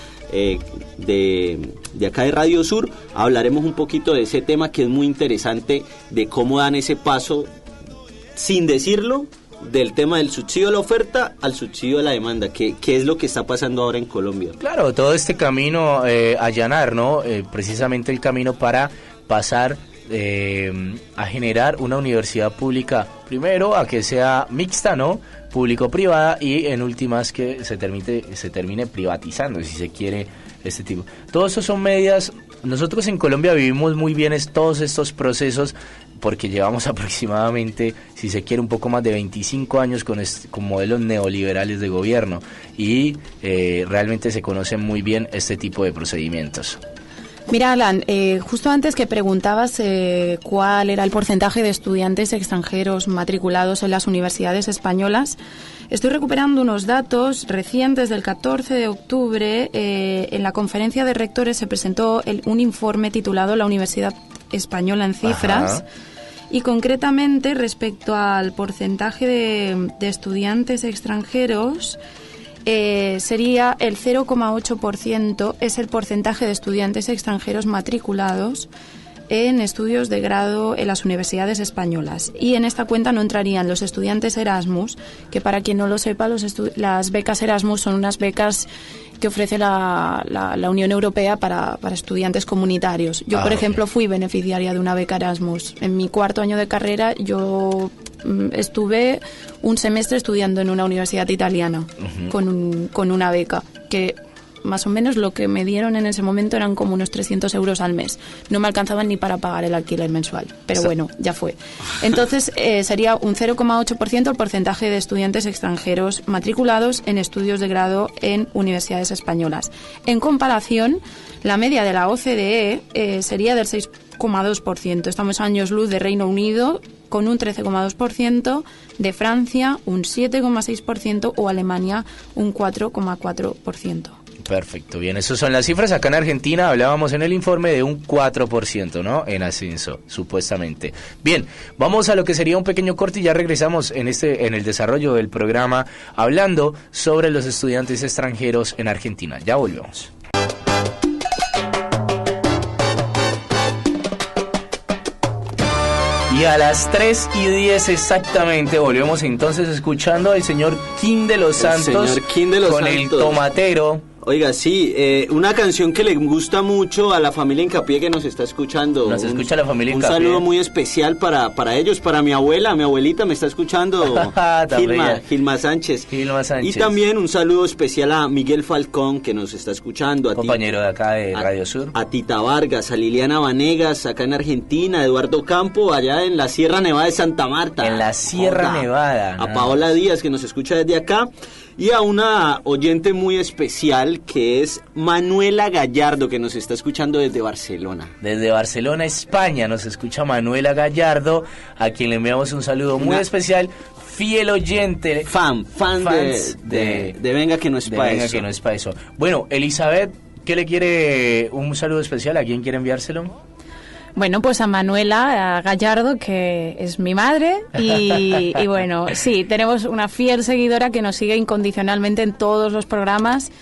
de acá de Radio Sur, hablaremos un poquito de ese tema que es muy interesante, de cómo dan ese paso sin decirlo del tema del subsidio a la oferta al subsidio a la demanda, que es lo que está pasando ahora en Colombia. Claro, todo este camino allanar, ¿no? Precisamente el camino para pasar a generar una universidad pública, primero a que sea mixta, ¿no? Público-privada, y en últimas que se termine privatizando, si se quiere, este tipo. Todos esos son medidas. Nosotros en Colombia vivimos muy bien todos estos procesos porque llevamos aproximadamente, si se quiere, un poco más de 25 años con modelos neoliberales de gobierno, y realmente se conocen muy bien este tipo de procedimientos. Mira, Alan, justo antes que preguntabas cuál era el porcentaje de estudiantes extranjeros matriculados en las universidades españolas, estoy recuperando unos datos recientes del 14 de octubre. En la conferencia de rectores se presentó un informe titulado La Universidad Española en Cifras. Ajá. Y concretamente respecto al porcentaje de estudiantes extranjeros, sería el 0,8%, es el porcentaje de estudiantes extranjeros matriculados en estudios de grado en las universidades españolas. Y en esta cuenta no entrarían los estudiantes Erasmus, que para quien no lo sepa, las becas Erasmus son unas becas que ofrece la Unión Europea para estudiantes comunitarios. Yo, por ejemplo, fui beneficiaria de una beca Erasmus. En mi cuarto año de carrera yo estuve un semestre estudiando en una universidad italiana, uh-huh, con una beca que más o menos lo que me dieron en ese momento eran como unos 300 euros al mes. No me alcanzaban ni para pagar el alquiler mensual, pero bueno, ya fue. Entonces sería un 0,8% el porcentaje de estudiantes extranjeros matriculados en estudios de grado en universidades españolas. En comparación, la media de la OCDE sería del 6,2%. Estamos a años luz de Reino Unido con un 13,2%, de Francia un 7,6% o Alemania un 4,4%. Perfecto, bien, esas son las cifras. Acá en Argentina hablábamos en el informe de un 4%, ¿no? En ascenso, supuestamente. Bien, vamos a lo que sería un pequeño corte y ya regresamos en el desarrollo del programa hablando sobre los estudiantes extranjeros en Argentina. Ya volvemos. Y a las 3:10 exactamente volvemos entonces escuchando al señor King de los Santos con el Tomatero. Oiga, sí, una canción que le gusta mucho a la familia Hincapié que nos está escuchando. Nos escucha la familia Hincapié. Un saludo muy especial para ellos, para mi abuelita me está escuchando, Gilma Sánchez. Y también un saludo especial a Miguel Falcón que nos está escuchando. Compañero de acá de Radio Sur. A Tita Vargas, a Liliana Vanegas, acá en Argentina, a Eduardo Campo, allá en la Sierra Nevada de Santa Marta. En la Sierra Nevada. A Paola Díaz que nos escucha desde acá. Y a una oyente muy especial que es Manuela Gallardo, que nos está escuchando desde Barcelona. Desde Barcelona, España, nos escucha Manuela Gallardo, a quien le enviamos un saludo muy especial, fiel oyente. Fans de Venga que no es pa' eso. Venga que no es pa' eso. Bueno, Elizabeth, ¿qué le quiere un saludo especial? ¿A quién quiere enviárselo? Bueno, pues a Manuela Gallardo, que es mi madre, y bueno, sí, tenemos una fiel seguidora que nos sigue incondicionalmente en todos los programas.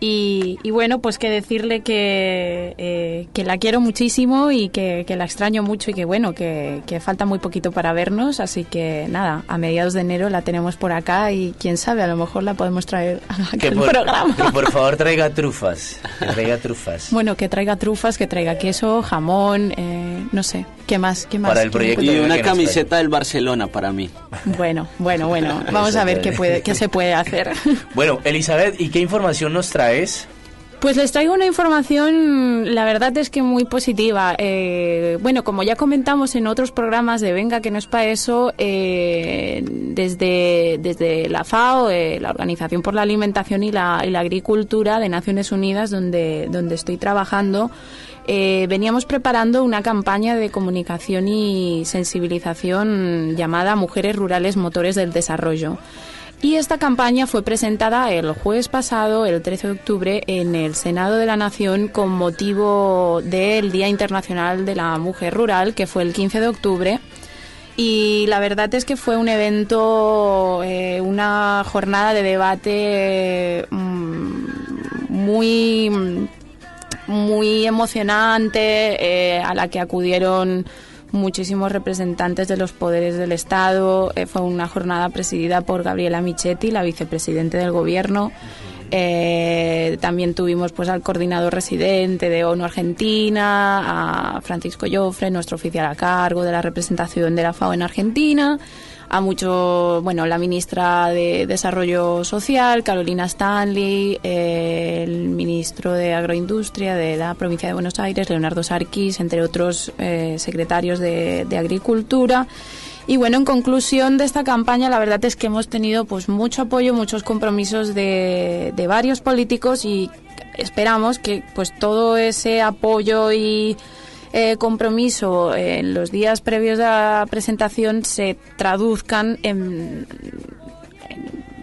Y bueno, pues que decirle que la quiero muchísimo y que la extraño mucho y que bueno, que falta muy poquito para vernos, así que nada, a mediados de enero la tenemos por acá y quién sabe, a lo mejor la podemos traer a aquel programa. Que por favor traiga trufas, Bueno, que traiga trufas, que traiga queso, jamón, no sé, ¿qué más? Para el proyecto. Y una camiseta del Barcelona para mí. Bueno, vamos a ver qué se puede hacer. Bueno, Elizabeth, ¿y qué información nos traes? Pues les traigo una información, la verdad es que muy positiva. Bueno, como ya comentamos en otros programas de Venga que no es pa' eso, desde la FAO, la Organización por la Alimentación y la Agricultura de Naciones Unidas, donde estoy trabajando, veníamos preparando una campaña de comunicación y sensibilización llamada Mujeres Rurales Motores del Desarrollo. Y esta campaña fue presentada el jueves pasado, el 13 de octubre, en el Senado de la Nación con motivo del Día Internacional de la Mujer Rural, que fue el 15 de octubre. Y la verdad es que fue un evento, una jornada de debate muy emocionante, a la que acudieron muchísimos representantes de los poderes del Estado. Fue una jornada presidida por Gabriela Michetti, la vicepresidente del Gobierno. También tuvimos pues al coordinador residente de ONU Argentina, a Francisco Joffre, nuestro oficial a cargo de la representación de la FAO en Argentina, la ministra de Desarrollo Social, Carolina Stanley, el ministro de Agroindustria de la provincia de Buenos Aires, Leonardo Sarquís, entre otros secretarios de Agricultura. Y bueno, en conclusión de esta campaña, la verdad es que hemos tenido pues mucho apoyo, muchos compromisos de varios políticos y esperamos que pues todo ese apoyo y compromiso en los días previos a la presentación se traduzcan en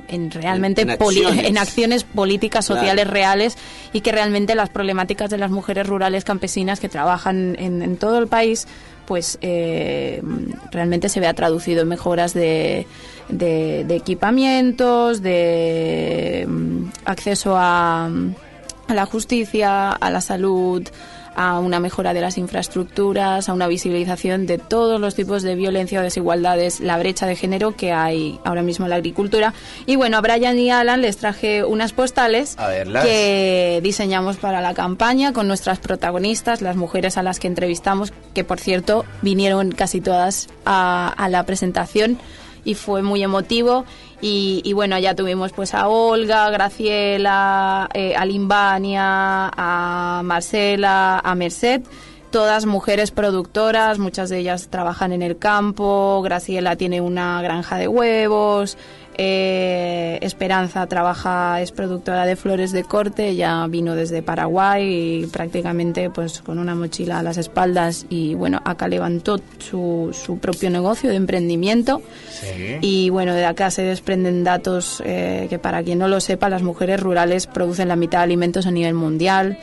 realmente en acciones políticas sociales reales y que realmente las problemáticas de las mujeres rurales campesinas que trabajan en todo el país pues realmente se vea traducido en mejoras de equipamientos, de acceso a la justicia, a la salud, a una mejora de las infraestructuras, a una visibilización de todos los tipos de violencia o desigualdades, la brecha de género que hay ahora mismo en la agricultura. Y bueno, a Brian y Alan les traje unas postales que diseñamos para la campaña con nuestras protagonistas, las mujeres a las que entrevistamos, que por cierto vinieron casi todas a la presentación y fue muy emotivo. Y bueno, ya tuvimos pues a Olga, a Graciela, a Limbania, a Marcela, a Merced, todas mujeres productoras, muchas de ellas trabajan en el campo. Graciela tiene una granja de huevos, Esperanza es productora de flores de corte, ella vino desde Paraguay y prácticamente pues con una mochila a las espaldas y bueno, acá levantó su propio negocio de emprendimiento. Sí. Y bueno, de acá se desprenden datos que para quien no lo sepa, las mujeres rurales producen la mitad de alimentos a nivel mundial.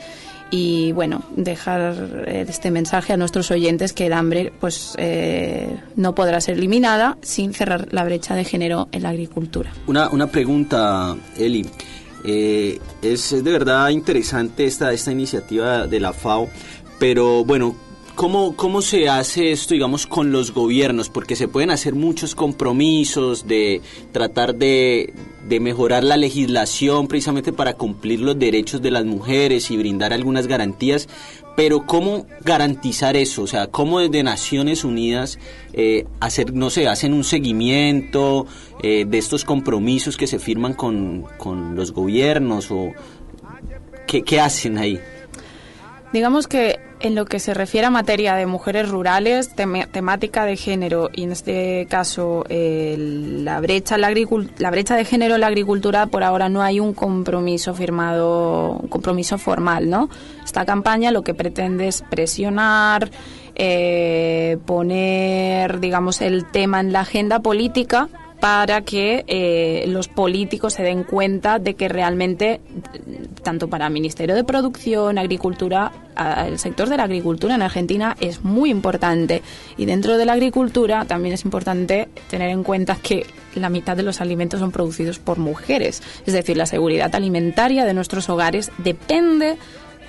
Y bueno, dejar este mensaje a nuestros oyentes que el hambre pues no podrá ser eliminada sin cerrar la brecha de género en la agricultura. Una pregunta, Eli. Es de verdad interesante esta iniciativa de la FAO, pero bueno, ¿cómo se hace esto, digamos, con los gobiernos? Porque se pueden hacer muchos compromisos de tratar de mejorar la legislación precisamente para cumplir los derechos de las mujeres y brindar algunas garantías, pero ¿cómo garantizar eso? O sea, ¿cómo desde Naciones Unidas hacen un seguimiento de estos compromisos que se firman con los gobiernos? O ¿qué hacen ahí? Digamos que en lo que se refiere a materia de mujeres rurales, temática de género y en este caso la brecha de género en la agricultura, por ahora no hay un compromiso firmado, un compromiso formal, ¿no? Esta campaña lo que pretende es presionar, poner, digamos, el tema en la agenda política para que los políticos se den cuenta de que realmente, tanto para el Ministerio de Producción, Agricultura, el sector de la agricultura en Argentina es muy importante. Y dentro de la agricultura también es importante tener en cuenta que la mitad de los alimentos son producidos por mujeres. Es decir, la seguridad alimentaria de nuestros hogares depende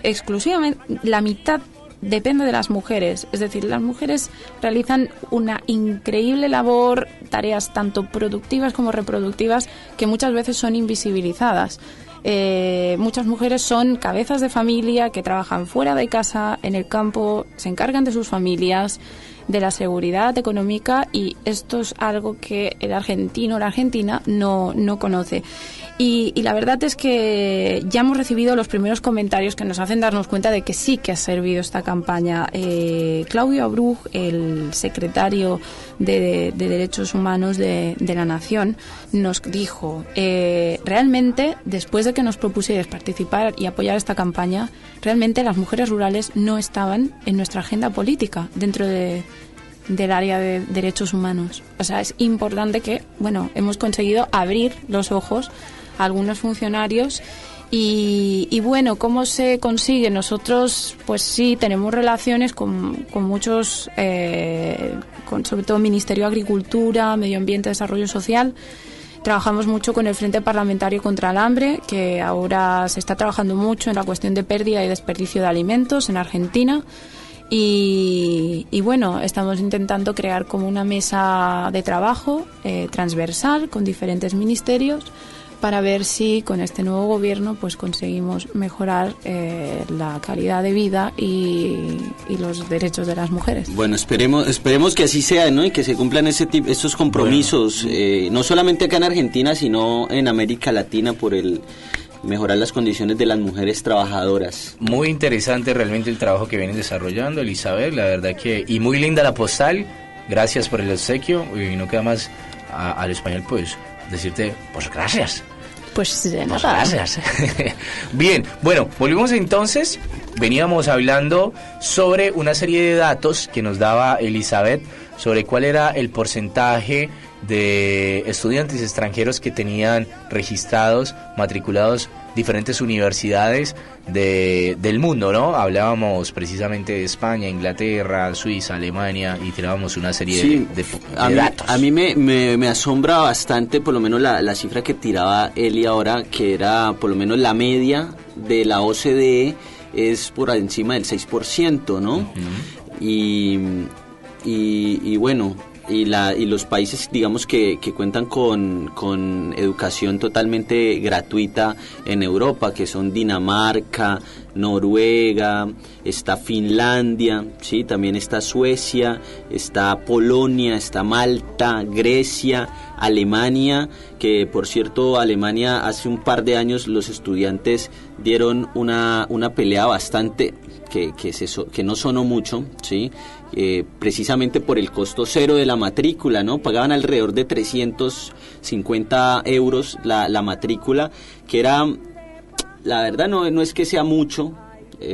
exclusivamente, la mitad depende de las mujeres, es decir, las mujeres realizan una increíble labor, tareas tanto productivas como reproductivas que muchas veces son invisibilizadas. Muchas mujeres son cabezas de familia que trabajan fuera de casa, en el campo, se encargan de sus familias, de la seguridad económica, y esto es algo que el argentino o la argentina no conoce. Y la verdad es que ya hemos recibido los primeros comentarios que nos hacen darnos cuenta de que sí que ha servido esta campaña. Claudio Abruj, el secretario de Derechos Humanos de la Nación, nos dijo, realmente, después de que nos propusierais participar y apoyar esta campaña, realmente las mujeres rurales no estaban en nuestra agenda política dentro del área de derechos humanos. O sea, es importante que, bueno, hemos conseguido abrir los ojos a algunos funcionarios y bueno, ¿cómo se consigue? Nosotros, pues sí, tenemos relaciones con muchos, sobre todo Ministerio de Agricultura, Medio Ambiente, Desarrollo Social. Trabajamos mucho con el Frente Parlamentario contra el Hambre, que ahora se está trabajando mucho en la cuestión de pérdida y desperdicio de alimentos en Argentina. Y bueno, estamos intentando crear como una mesa de trabajo transversal con diferentes ministerios para ver si con este nuevo gobierno pues conseguimos mejorar la calidad de vida y los derechos de las mujeres. Bueno, esperemos que así sea, ¿no? Y que se cumplan estos compromisos, no solamente acá en Argentina, sino en América Latina, por el mejorar las condiciones de las mujeres trabajadoras. Muy interesante realmente el trabajo que vienen desarrollando, Elizabeth, la verdad que, y muy linda la postal, gracias por el obsequio, y no queda más al español pues decirte, pues gracias. Pues de nada. Pues gracias. Bien, bueno, volvimos entonces, veníamos hablando sobre una serie de datos que nos daba Elizabeth sobre cuál era el porcentaje de estudiantes extranjeros que tenían registrados, matriculados diferentes universidades del mundo, ¿no? Hablábamos precisamente de España, Inglaterra, Suiza, Alemania, y tirábamos una serie de datos. A mí me asombra bastante, por lo menos la cifra que tiraba Eli ahora, que era por lo menos la media de la OCDE es por encima del 6%, ¿no? Uh-huh. Y bueno, y los países, digamos, que cuentan con educación totalmente gratuita en Europa, que son Dinamarca, Noruega, está Finlandia, sí, también está Suecia, está Polonia, está Malta, Grecia, Alemania, que por cierto Alemania hace un par de años los estudiantes dieron una pelea bastante que no sonó mucho, sí, precisamente por el costo cero de la matrícula, ¿no? Pagaban alrededor de 300 50 euros la matrícula, que era, la verdad no es que sea mucho,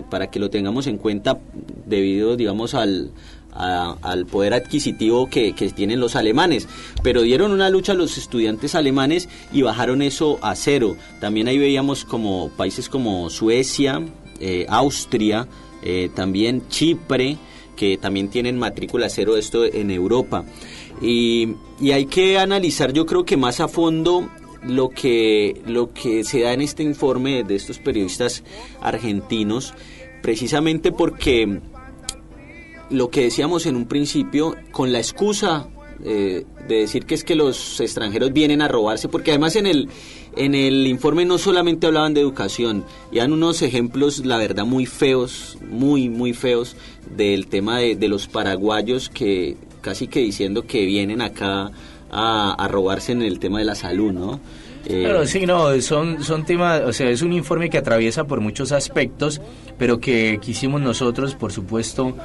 para que lo tengamos en cuenta debido, digamos, al poder adquisitivo que tienen los alemanes, pero dieron una lucha a los estudiantes alemanes y bajaron eso a 0. También ahí veíamos como países como Suecia, Austria, también Chipre, que también tienen matrícula 0, esto en Europa. Y hay que analizar, yo creo que más a fondo lo que se da en este informe de estos periodistas argentinos, precisamente porque lo que decíamos en un principio, con la excusa de decir que es que los extranjeros vienen a robarse, porque además en el informe no solamente hablaban de educación, y dan unos ejemplos, la verdad, muy feos, muy feos, del tema de los paraguayos, que casi que diciendo que vienen acá a robarse en el tema de la salud, ¿no? Claro, sí, no, son temas, o sea, es un informe que atraviesa por muchos aspectos, pero que quisimos nosotros, por supuesto,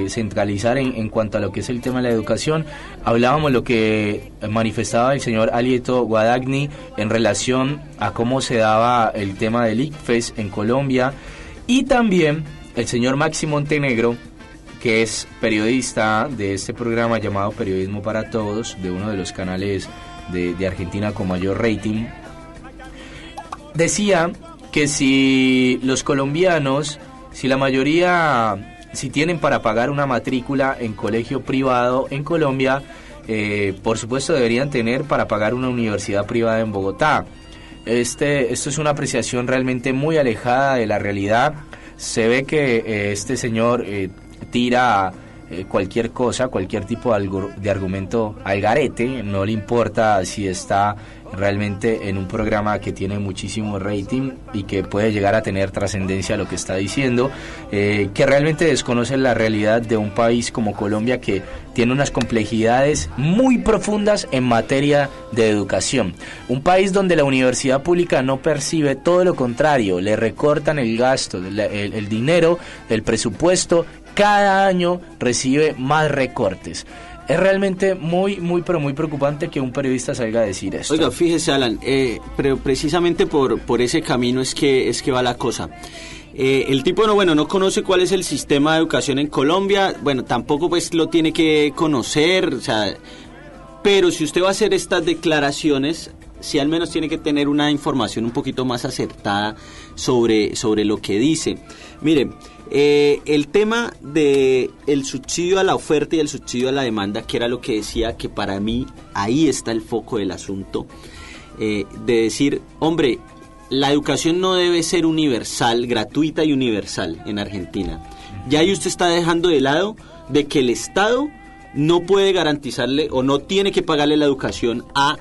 centralizar en cuanto a lo que es el tema de la educación. Hablábamos lo que manifestaba el señor Alieto Guadagni en relación a cómo se daba el tema del ICFES en Colombia, y también el señor Maxi Montenegro, que es periodista de este programa llamado Periodismo para Todos, de uno de los canales de Argentina con mayor rating, decía que si los colombianos, si la mayoría, si tienen para pagar una matrícula en colegio privado en Colombia, por supuesto deberían tener para pagar una universidad privada en Bogotá. Esto es una apreciación realmente muy alejada de la realidad. Se ve que este señor tira cualquier cosa, cualquier tipo de argumento al garete, no le importa si está realmente en un programa que tiene muchísimo rating y que puede llegar a tener trascendencia a lo que está diciendo, que realmente desconoce la realidad de un país como Colombia, que tiene unas complejidades muy profundas en materia de educación. Un país donde la universidad pública no percibe, todo lo contrario, le recortan el gasto, el dinero, el presupuesto. Cada año recibe más recortes. Es realmente muy preocupante que un periodista salga a decir esto. Oiga, fíjese, Alan, pero precisamente por ese camino es que va la cosa. El tipo no conoce cuál es el sistema de educación en Colombia, tampoco pues lo tiene que conocer, o sea, pero si usted va a hacer estas declaraciones, sí al menos tiene que tener una información un poquito más acertada sobre lo que dice. Mire, el tema de el subsidio a la oferta y el subsidio a la demanda, que era lo que decía, que para mí ahí está el foco del asunto, de decir, hombre, la educación no debe ser universal, gratuita y universal en Argentina. Ya ahí usted está dejando de lado de que el Estado no puede garantizarle o no tiene que pagarle la educación a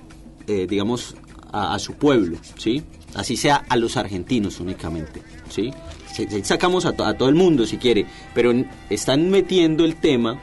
su pueblo, ¿sí? Así sea a los argentinos únicamente, ¿sí? Sacamos a todo el mundo si quiere, pero están metiendo el tema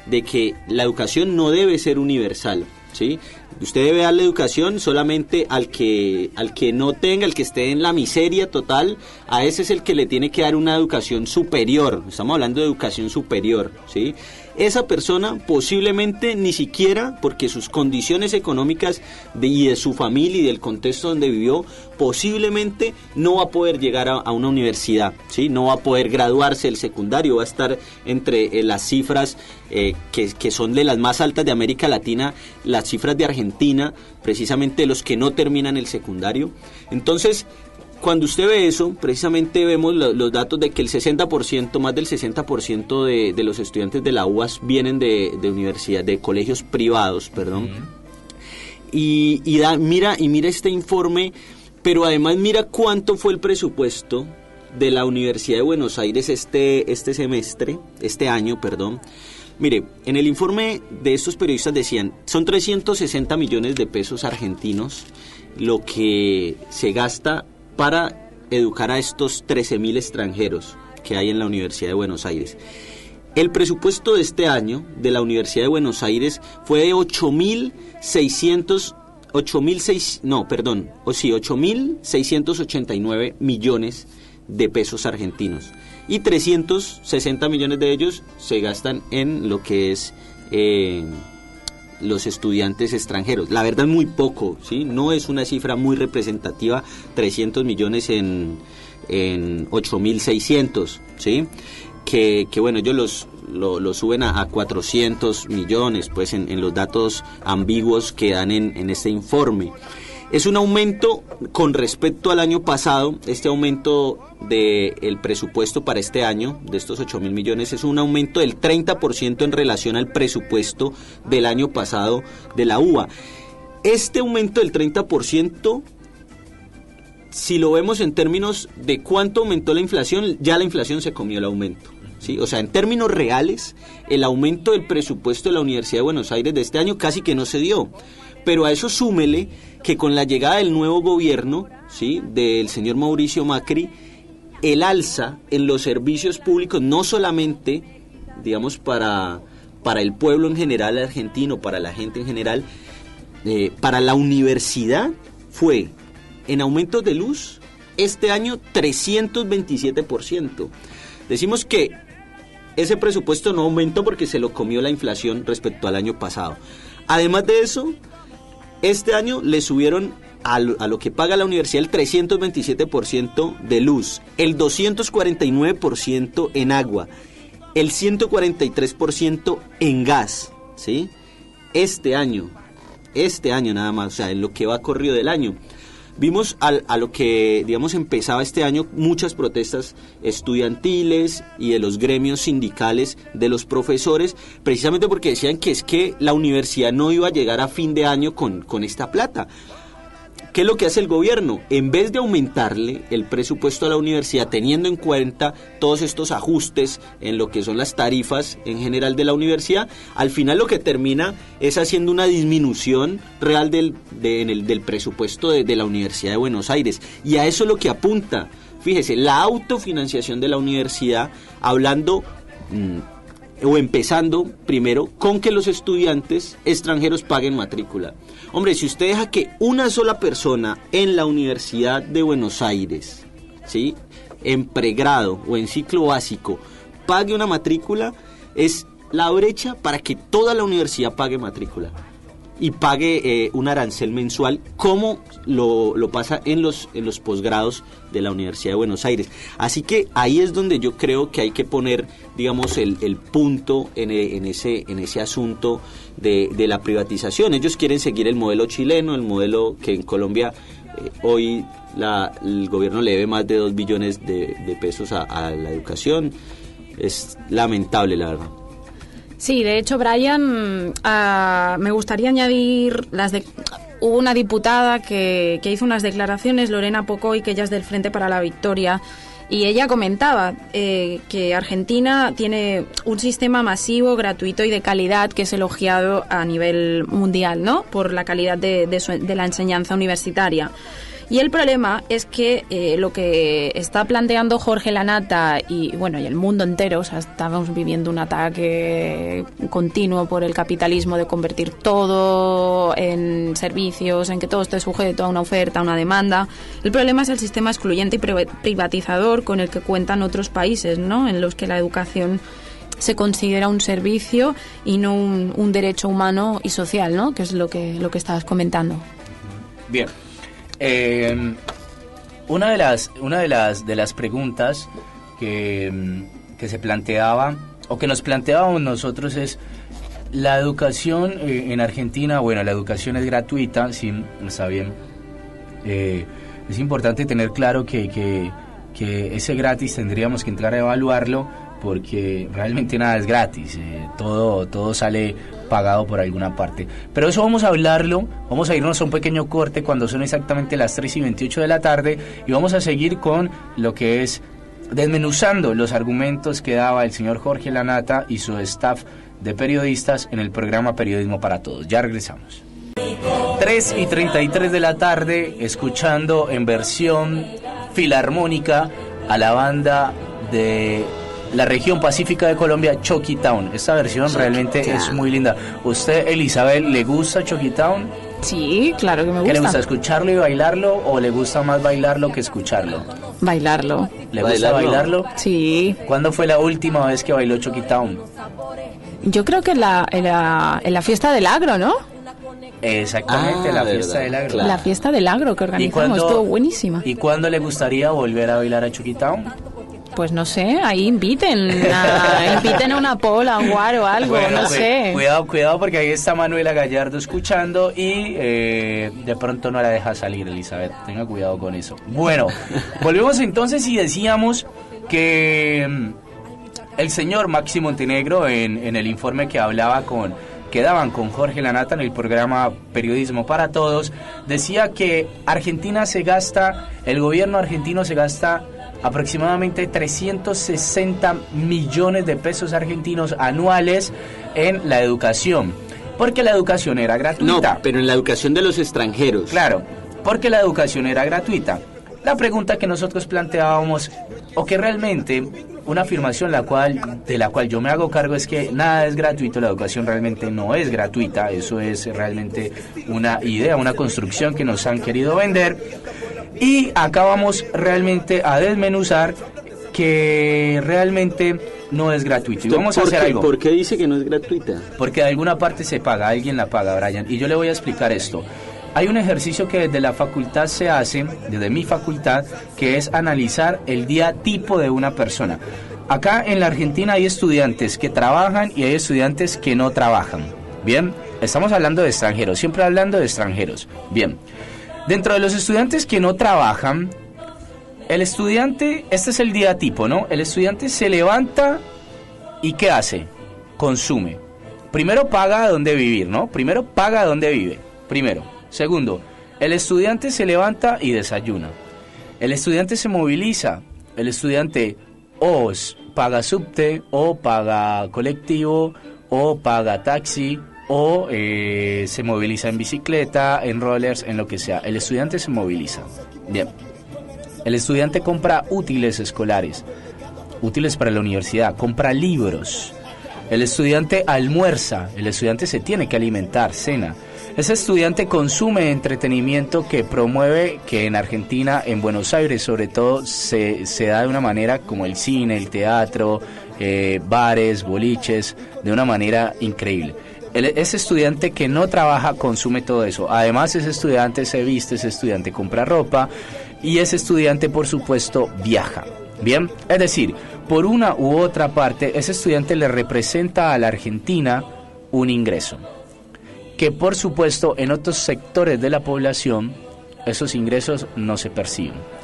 de que la educación no debe ser universal, ¿sí? Usted debe darle educación solamente al que no tenga, al que esté en la miseria total, a ese es el que le tiene que dar una educación superior. Estamos hablando de educación superior, ¿sí? Esa persona posiblemente ni siquiera, porque sus condiciones económicas y de su familia y del contexto donde vivió, posiblemente no va a poder llegar a una universidad, ¿sí? No va a poder graduarse del secundario, va a estar entre las cifras que son de las más altas de América Latina, las cifras de Argentina, precisamente los que no terminan el secundario. Entonces, cuando usted ve eso, precisamente vemos los datos de que el 60%, más del 60% de los estudiantes de la UAS vienen de universidad, de colegios privados, perdón. Y mira este informe, pero además mira cuánto fue el presupuesto de la Universidad de Buenos Aires este año. Mire, en el informe de estos periodistas decían, son 360 millones de pesos argentinos lo que se gasta para educar a estos 13.000 extranjeros que hay en la Universidad de Buenos Aires. El presupuesto de este año de la Universidad de Buenos Aires fue de 8.689 millones de pesos argentinos. Y 360 millones de ellos se gastan en lo que es los estudiantes extranjeros. La verdad muy poco, ¿sí? No es una cifra muy representativa, 300 millones en 8.600, ¿sí? Que bueno, ellos lo suben a 400 millones, pues en los datos ambiguos que dan en este informe. Es un aumento con respecto al año pasado. Este aumento del presupuesto para este año, de estos 8.000 millones, es un aumento del 30% en relación al presupuesto del año pasado de la UBA. Este aumento del 30%, si lo vemos en términos de cuánto aumentó la inflación, ya la inflación se comió el aumento, ¿sí? O sea, en términos reales, el aumento del presupuesto de la Universidad de Buenos Aires de este año casi que no se dio. Pero a eso súmele que con la llegada del nuevo gobierno, ¿sí?, del señor Mauricio Macri, el alza en los servicios públicos, no solamente, digamos, para el pueblo en general argentino, para la gente en general, para la universidad, fue en aumentos de luz este año 327%. Decimos que ese presupuesto no aumentó porque se lo comió la inflación respecto al año pasado. Además de eso, este año le subieron a lo que paga la universidad el 327% de luz, el 249% en agua, el 143% en gas, ¿sí? Este año nada más, o sea, en lo que va corrido del año. Vimos a lo que, digamos, empezaba este año muchas protestas estudiantiles y de los gremios sindicales de los profesores, precisamente porque decían que es que la universidad no iba a llegar a fin de año con esta plata. ¿Qué es lo que hace el gobierno? En vez de aumentarle el presupuesto a la universidad, teniendo en cuenta todos estos ajustes en lo que son las tarifas en general de la universidad, al final lo que termina es haciendo una disminución real del presupuesto de la Universidad de Buenos Aires. Y a eso es lo que apunta, fíjese, la autofinanciación de la universidad, hablando o empezando primero con que los estudiantes extranjeros paguen matrícula. Hombre, si usted deja que una sola persona en la Universidad de Buenos Aires, ¿sí?, en pregrado o en ciclo básico, pague una matrícula, es la brecha para que toda la universidad pague matrícula y pague un arancel mensual, como lo pasa en los posgrados de la Universidad de Buenos Aires. Así que ahí es donde yo creo que hay que poner, digamos, el punto en ese asunto de la privatización. Ellos quieren seguir el modelo chileno, el modelo que en Colombia hoy el gobierno le debe más de 2 billones de pesos a la educación. Es lamentable, la verdad. Sí, de hecho, Brian, me gustaría añadir hubo una diputada que hizo unas declaraciones, Lorena Pocoy, que ella es del Frente para la Victoria, y ella comentaba que Argentina tiene un sistema masivo, gratuito y de calidad que es elogiado a nivel mundial, ¿no?, por la calidad de la enseñanza universitaria. Y el problema es que lo que está planteando Jorge Lanata y el mundo entero, o sea, estamos viviendo un ataque continuo por el capitalismo de convertir todo en servicios, en que todo esté sujeto a una oferta, a una demanda. El problema es el sistema excluyente y privatizador con el que cuentan otros países, ¿no?, en los que la educación se considera un servicio y no un derecho humano y social, ¿no?, que es lo que estabas comentando. Bien. Una de las preguntas que se planteaba o que nos planteábamos nosotros es la educación en Argentina. Bueno, la educación es gratuita, sí, está bien. Es importante tener claro que ese gratis tendríamos que entrar a evaluarlo, porque realmente nada es gratis, todo sale pagado por alguna parte. Pero eso vamos a hablarlo, vamos a irnos a un pequeño corte cuando son exactamente las 3:28 de la tarde y vamos a seguir con lo que es desmenuzando los argumentos que daba el señor Jorge Lanata y su staff de periodistas en el programa Periodismo para Todos. Ya regresamos. 3:33 de la tarde, escuchando en versión filarmónica a la banda de la región pacífica de Colombia, Chucky Town. Esta versión realmente es muy linda. ¿Usted, Elizabeth, le gusta Chucky Town? Sí, claro que me gusta. ¿Qué le gusta, escucharlo y bailarlo, o le gusta más bailarlo que escucharlo? Bailarlo. ¿Le gusta bailarlo? Sí. ¿Cuándo fue la última vez que bailó Chucky Town? Yo creo que en la fiesta del agro, ¿no? Exactamente, la fiesta del agro. La fiesta del agro que organizamos, estuvo buenísima. ¿Y cuándo le gustaría volver a bailar a Chuquitown? Pues no sé, ahí inviten a una pola, a un guaro o algo, bueno, no sé. Cuidado porque ahí está Manuela Gallardo escuchando y de pronto no la deja salir, Elizabeth. Tenga cuidado con eso. Bueno, volvemos entonces y decíamos que el señor Maxi Montenegro en el informe que daban con Jorge Lanata en el programa Periodismo para Todos, decía que el gobierno argentino se gasta aproximadamente 360 millones de pesos argentinos anuales en la educación, porque la educación era gratuita. No, pero en la educación de los extranjeros. Claro, porque la educación era gratuita. La pregunta que nosotros planteábamos, o que realmente una afirmación de la cual yo me hago cargo, es que nada es gratuito, la educación realmente no es gratuita, eso es realmente una idea, una construcción que nos han querido vender. Y acá vamos realmente a desmenuzar que realmente no es gratuito. Y vamos a hacer algo. ¿Por qué dice que no es gratuita? Porque de alguna parte se paga, alguien la paga, Brian. Y yo le voy a explicar esto. Hay un ejercicio que desde la facultad se hace, desde mi facultad, que es analizar el día tipo de una persona. Acá en la Argentina hay estudiantes que trabajan y hay estudiantes que no trabajan. Bien, estamos hablando de extranjeros, siempre hablando de extranjeros. Bien. Dentro de los estudiantes que no trabajan, el estudiante, este es el día tipo, ¿no? El estudiante se levanta y ¿qué hace? Consume. Primero paga dónde vivir, ¿no? Primero paga dónde vive. Primero. Segundo, el estudiante se levanta y desayuna. El estudiante se moviliza. El estudiante o paga subte, o paga colectivo, o paga taxi, o se moviliza en bicicleta, en rollers, en lo que sea. El estudiante se moviliza. Bien. El estudiante compra útiles escolares, útiles para la universidad, compra libros. El estudiante almuerza, el estudiante se tiene que alimentar, cena. Ese estudiante consume entretenimiento que promueve, que en Argentina, en Buenos Aires sobre todo, se da de una manera como el cine, el teatro, bares, boliches, de una manera increíble. Ese estudiante que no trabaja consume todo eso. Además, ese estudiante se viste, ese estudiante compra ropa y ese estudiante, por supuesto, viaja. Bien, es decir, por una u otra parte, ese estudiante le representa a la Argentina un ingreso, que por supuesto en otros sectores de la población esos ingresos no se perciben.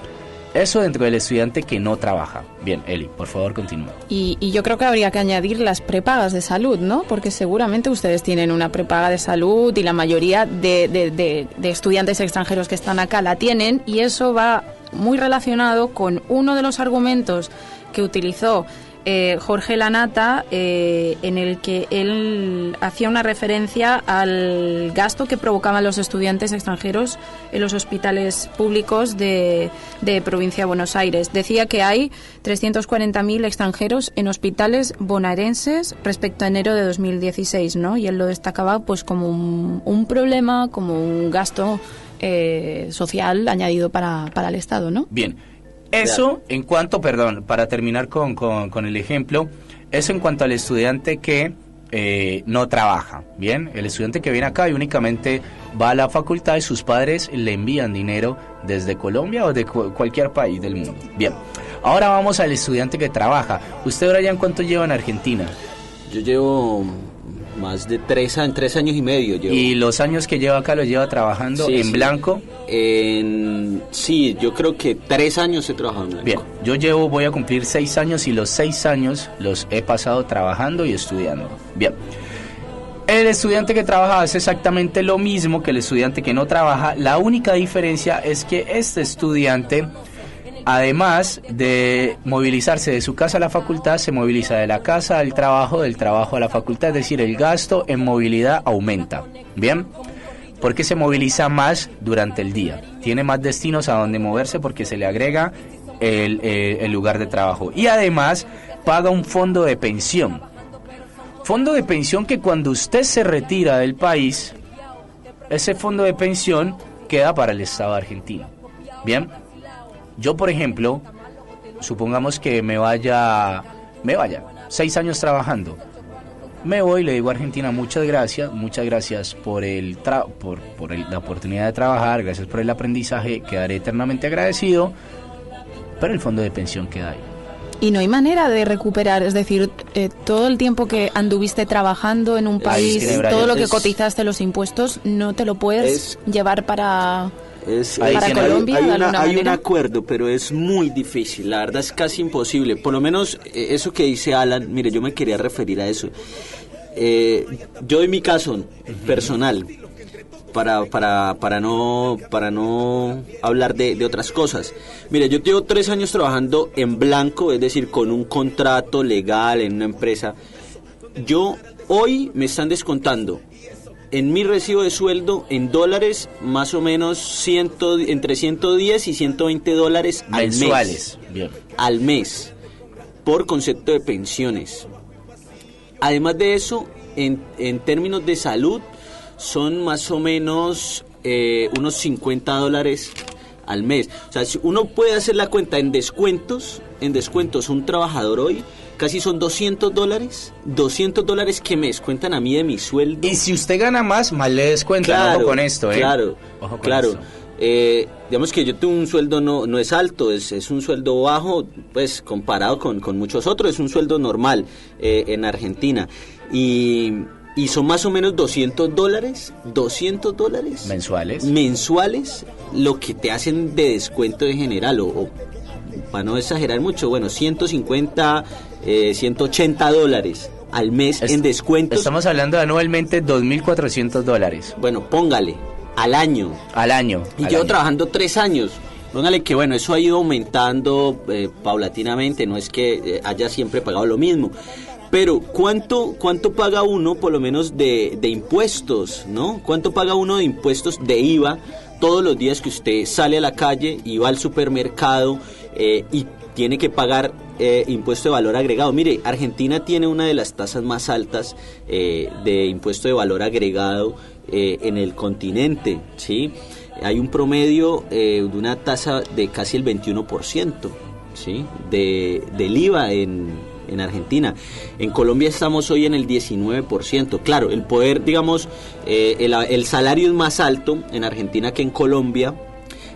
Eso dentro del estudiante que no trabaja. Bien, Eli, por favor, continúa. Y yo creo que habría que añadir las prepagas de salud, ¿no? Porque seguramente ustedes tienen una prepaga de salud y la mayoría de estudiantes extranjeros que están acá la tienen, y eso va muy relacionado con uno de los argumentos que utilizó Jorge Lanata, en el que él hacía una referencia al gasto que provocaban los estudiantes extranjeros en los hospitales públicos de provincia de Buenos Aires. Decía que hay 340.000 extranjeros en hospitales bonaerenses respecto a enero de 2016, ¿no? Y él lo destacaba pues como un problema, como un gasto social añadido para el Estado, ¿no? Bien. Eso en cuanto, para terminar con el ejemplo, eso en cuanto al estudiante que no trabaja, ¿bien? El estudiante que viene acá y únicamente va a la facultad y sus padres le envían dinero desde Colombia o de cualquier país del mundo. Bien, ahora vamos al estudiante que trabaja. ¿Usted, Brian, cuánto lleva en Argentina? Yo llevo más de 3 años y medio. Llevo. ¿Y los años que lleva acá los lleva trabajando en blanco? Sí, yo creo que 3 años he trabajado en blanco. Bien, voy a cumplir 6 años y los 6 años los he pasado trabajando y estudiando. Bien, el estudiante que trabaja hace exactamente lo mismo que el estudiante que no trabaja. La única diferencia es que este estudiante, además de movilizarse de su casa a la facultad, se moviliza de la casa al trabajo, del trabajo a la facultad, es decir, el gasto en movilidad aumenta. Bien, porque se moviliza más durante el día, tiene más destinos a donde moverse porque se le agrega el lugar de trabajo. Y además paga un fondo de pensión. Fondo de pensión que cuando usted se retira del país, ese fondo de pensión queda para el Estado argentino. Bien. Yo, por ejemplo, supongamos que me vaya 6 años trabajando. Me voy, le digo a Argentina muchas gracias por la oportunidad de trabajar, gracias por el aprendizaje, quedaré eternamente agradecido, pero el fondo de pensión queda ahí. Y no hay manera de recuperar, es decir, todo el tiempo que anduviste trabajando en un país, todo lo que cotizaste los impuestos, no te lo puedes llevar para Colombia. Hay un acuerdo, pero es muy difícil, la verdad es casi imposible. Por lo menos eso que dice Alan, mire, yo me quería referir a eso. Yo en mi caso personal, para no hablar de otras cosas. Mira, yo llevo 3 años trabajando en blanco, es decir, con un contrato legal en una empresa. Hoy me están descontando en mi recibo de sueldo en dólares más o menos entre 110 y 120 dólares al mes. Mensuales, bien. Al mes, por concepto de pensiones. Además de eso, en términos de salud, son más o menos unos 50 dólares al mes. O sea, si uno puede hacer la cuenta en descuentos, un trabajador hoy casi son 200 dólares que me descuentan a mí de mi sueldo. Y si usted gana más le descuentan. Claro, ojo con esto, claro. Digamos que yo tengo un sueldo no es alto, es un sueldo bajo, pues comparado con muchos otros, es un sueldo normal en Argentina. Y son más o menos 200 dólares mensuales lo que te hacen de descuento en general, o para no exagerar mucho, bueno, 150, 180 dólares al mes en descuentos. Estamos hablando de anualmente 2.400 dólares. Bueno, póngale, al año. Y llevo trabajando 3 años. Póngale que bueno, eso ha ido aumentando paulatinamente, no es que haya siempre pagado lo mismo. Pero ¿cuánto paga uno por lo menos de impuestos, ¿no? ¿Cuánto paga uno de impuestos de IVA todos los días que usted sale a la calle y va al supermercado y tiene que pagar impuesto de valor agregado? Mire, Argentina tiene una de las tasas más altas de impuesto de valor agregado en el continente, ¿sí? Hay un promedio de una tasa de casi el 21%, ¿sí? Del IVA en Argentina. En Colombia estamos hoy en el 19%. Claro, el poder, digamos, el salario es más alto en Argentina que en Colombia,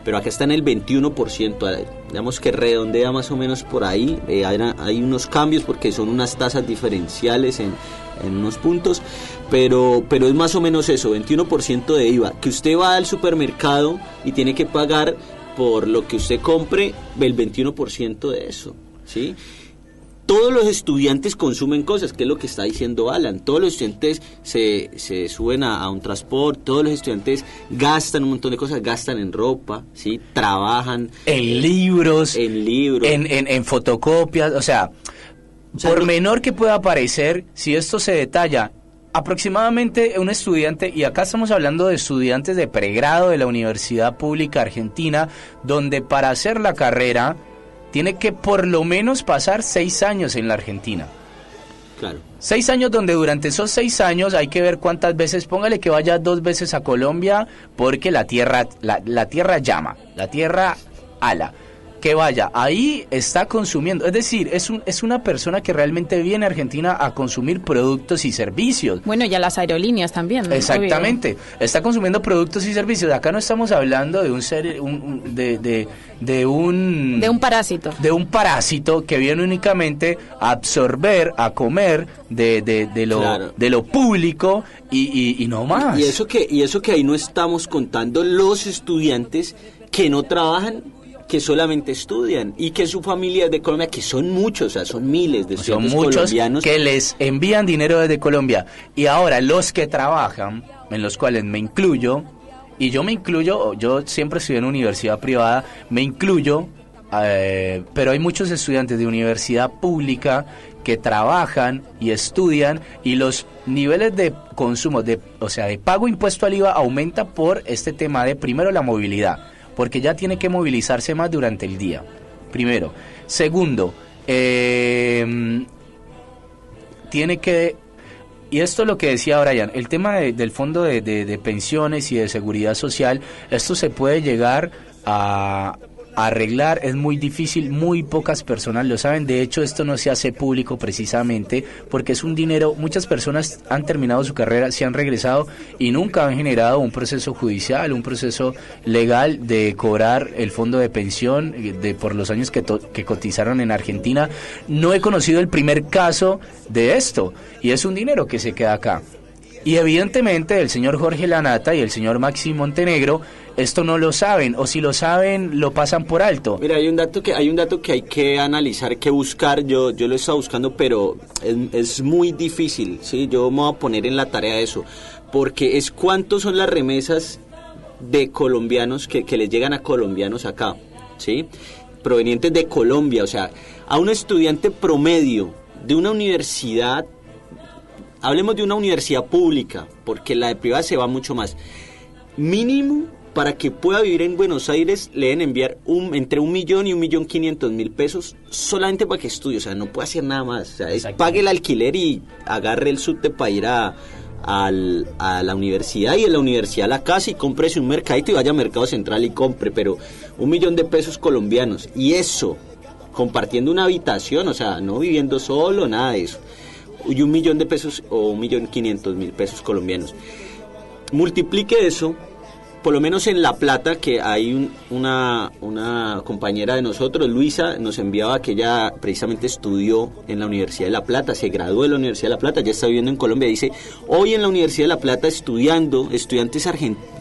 pero acá está en el 21%. Digamos que redondea más o menos por ahí. Hay unos cambios porque son unas tasas diferenciales en unos puntos, pero es más o menos eso, 21% de IVA. Que usted va al supermercado y tiene que pagar por lo que usted compre el 21% de eso, ¿sí? Todos los estudiantes consumen cosas, que es lo que está diciendo Alan. Todos los estudiantes se suben a un transporte, todos los estudiantes gastan un montón de cosas, gastan en ropa, ¿sí? Trabajan. En libros. En fotocopias, o sea, por menor que pueda parecer, si esto se detalla, aproximadamente un estudiante, y acá estamos hablando de estudiantes de pregrado de la Universidad Pública Argentina, donde para hacer la carrera tiene que por lo menos pasar 6 años en la Argentina. Claro. 6 años donde durante esos 6 años hay que ver cuántas veces, póngale que vaya 2 veces a Colombia, porque la tierra llama, la tierra ala. Que vaya, ahí está consumiendo, es decir, es una persona que realmente viene a Argentina a consumir productos y servicios. Bueno, y a las aerolíneas también. Exactamente, obvio. Está consumiendo productos y servicios. Acá no estamos hablando de un parásito. De un parásito que viene únicamente a absorber, a comer de lo público y no más. Y eso que ahí no estamos contando los estudiantes que no trabajan, que solamente estudian, y que su familia es de Colombia, que son muchos, o sea, son miles de estudiantes colombianos que les envían dinero desde Colombia. Y ahora los que trabajan, en los cuales me incluyo, y yo me incluyo, yo siempre estudié en universidad privada, me incluyo, pero hay muchos estudiantes de universidad pública que trabajan y estudian, y los niveles de consumo, o sea, de pago impuesto al IVA aumenta por este tema de, primero, la movilidad, porque ya tiene que movilizarse más durante el día, primero. Segundo, tiene que, y esto es lo que decía Brian, el tema del fondo de pensiones y de seguridad social, esto se puede llegar a arreglar, es muy difícil, muy pocas personas lo saben. De hecho, esto no se hace público precisamente porque es un dinero, muchas personas han terminado su carrera, se han regresado y nunca han generado un proceso judicial, un proceso legal de cobrar el fondo de pensión por los años que cotizaron en Argentina. No he conocido el primer caso de esto y es un dinero que se queda acá. Y evidentemente el señor Jorge Lanata y el señor Maxi Montenegro esto no lo saben, o si lo saben lo pasan por alto. Mira, hay un dato que hay que analizar, que buscar. Yo lo he estado buscando, pero es muy difícil, ¿sí? Yo me voy a poner en la tarea de eso, porque es cuántos son las remesas de colombianos que les llegan a colombianos acá, ¿sí? Provenientes de Colombia, o sea, a un estudiante promedio de una universidad, hablemos de una universidad pública, porque la de privada se va mucho más, mínimo para que pueda vivir en Buenos Aires le deben enviar entre 1 millón y 1.500.000 pesos solamente para que estudie, o sea, no puede hacer nada más, o sea, pague el alquiler y agarre el subte para ir a la universidad, y en la universidad a la casa, y cómprese un mercadito y vaya a Mercado Central y compre, pero 1 millón de pesos colombianos, y eso compartiendo una habitación, o sea, no viviendo solo, nada de eso, y 1 millón de pesos o 1.500.000 pesos colombianos. Multiplique eso, por lo menos en La Plata, que hay una compañera de nosotros, Luisa, nos enviaba que ella precisamente estudió en la Universidad de La Plata, se graduó de la Universidad de La Plata, ya está viviendo en Colombia. Dice, hoy en la Universidad de La Plata estudiantes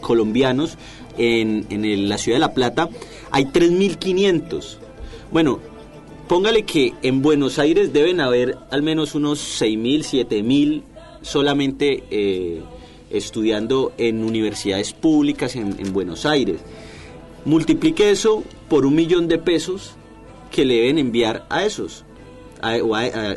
colombianos en la ciudad de La Plata, hay 3.500. Bueno, póngale que en Buenos Aires deben haber al menos unos 6.000, 7.000 solamente estudiando en universidades públicas en Buenos Aires. Multiplique eso por 1 millón de pesos que le deben enviar a esos,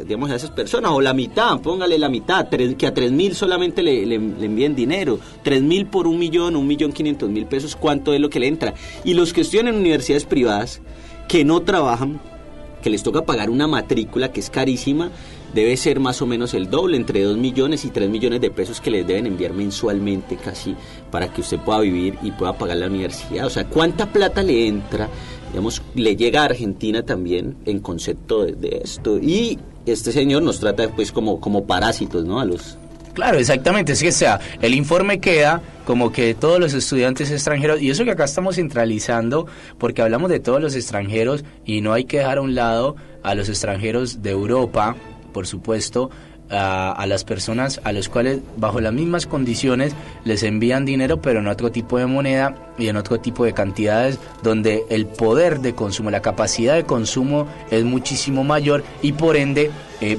digamos, a esas personas, o la mitad, póngale la mitad, que a 3.000 solamente le envíen dinero. 3.000 por 1 millón, 1.500.000 pesos, ¿cuánto es lo que le entra? Y los que estudian en universidades privadas, que no trabajan, que les toca pagar una matrícula que es carísima, debe ser más o menos el doble, entre 2 millones y 3 millones de pesos que les deben enviar mensualmente casi para que usted pueda vivir y pueda pagar la universidad. O sea, ¿cuánta plata le entra? Digamos, le llega a Argentina también en concepto de esto. Y este señor nos trata pues como parásitos, ¿no? A los... Claro, exactamente, es que el informe queda como que todos los estudiantes extranjeros, y eso que acá estamos centralizando, porque hablamos de todos los extranjeros y no hay que dejar a un lado a los extranjeros de Europa, por supuesto, a las personas a los cuales bajo las mismas condiciones les envían dinero, pero en otro tipo de moneda y en otro tipo de cantidades, donde el poder de consumo, la capacidad de consumo es muchísimo mayor y por ende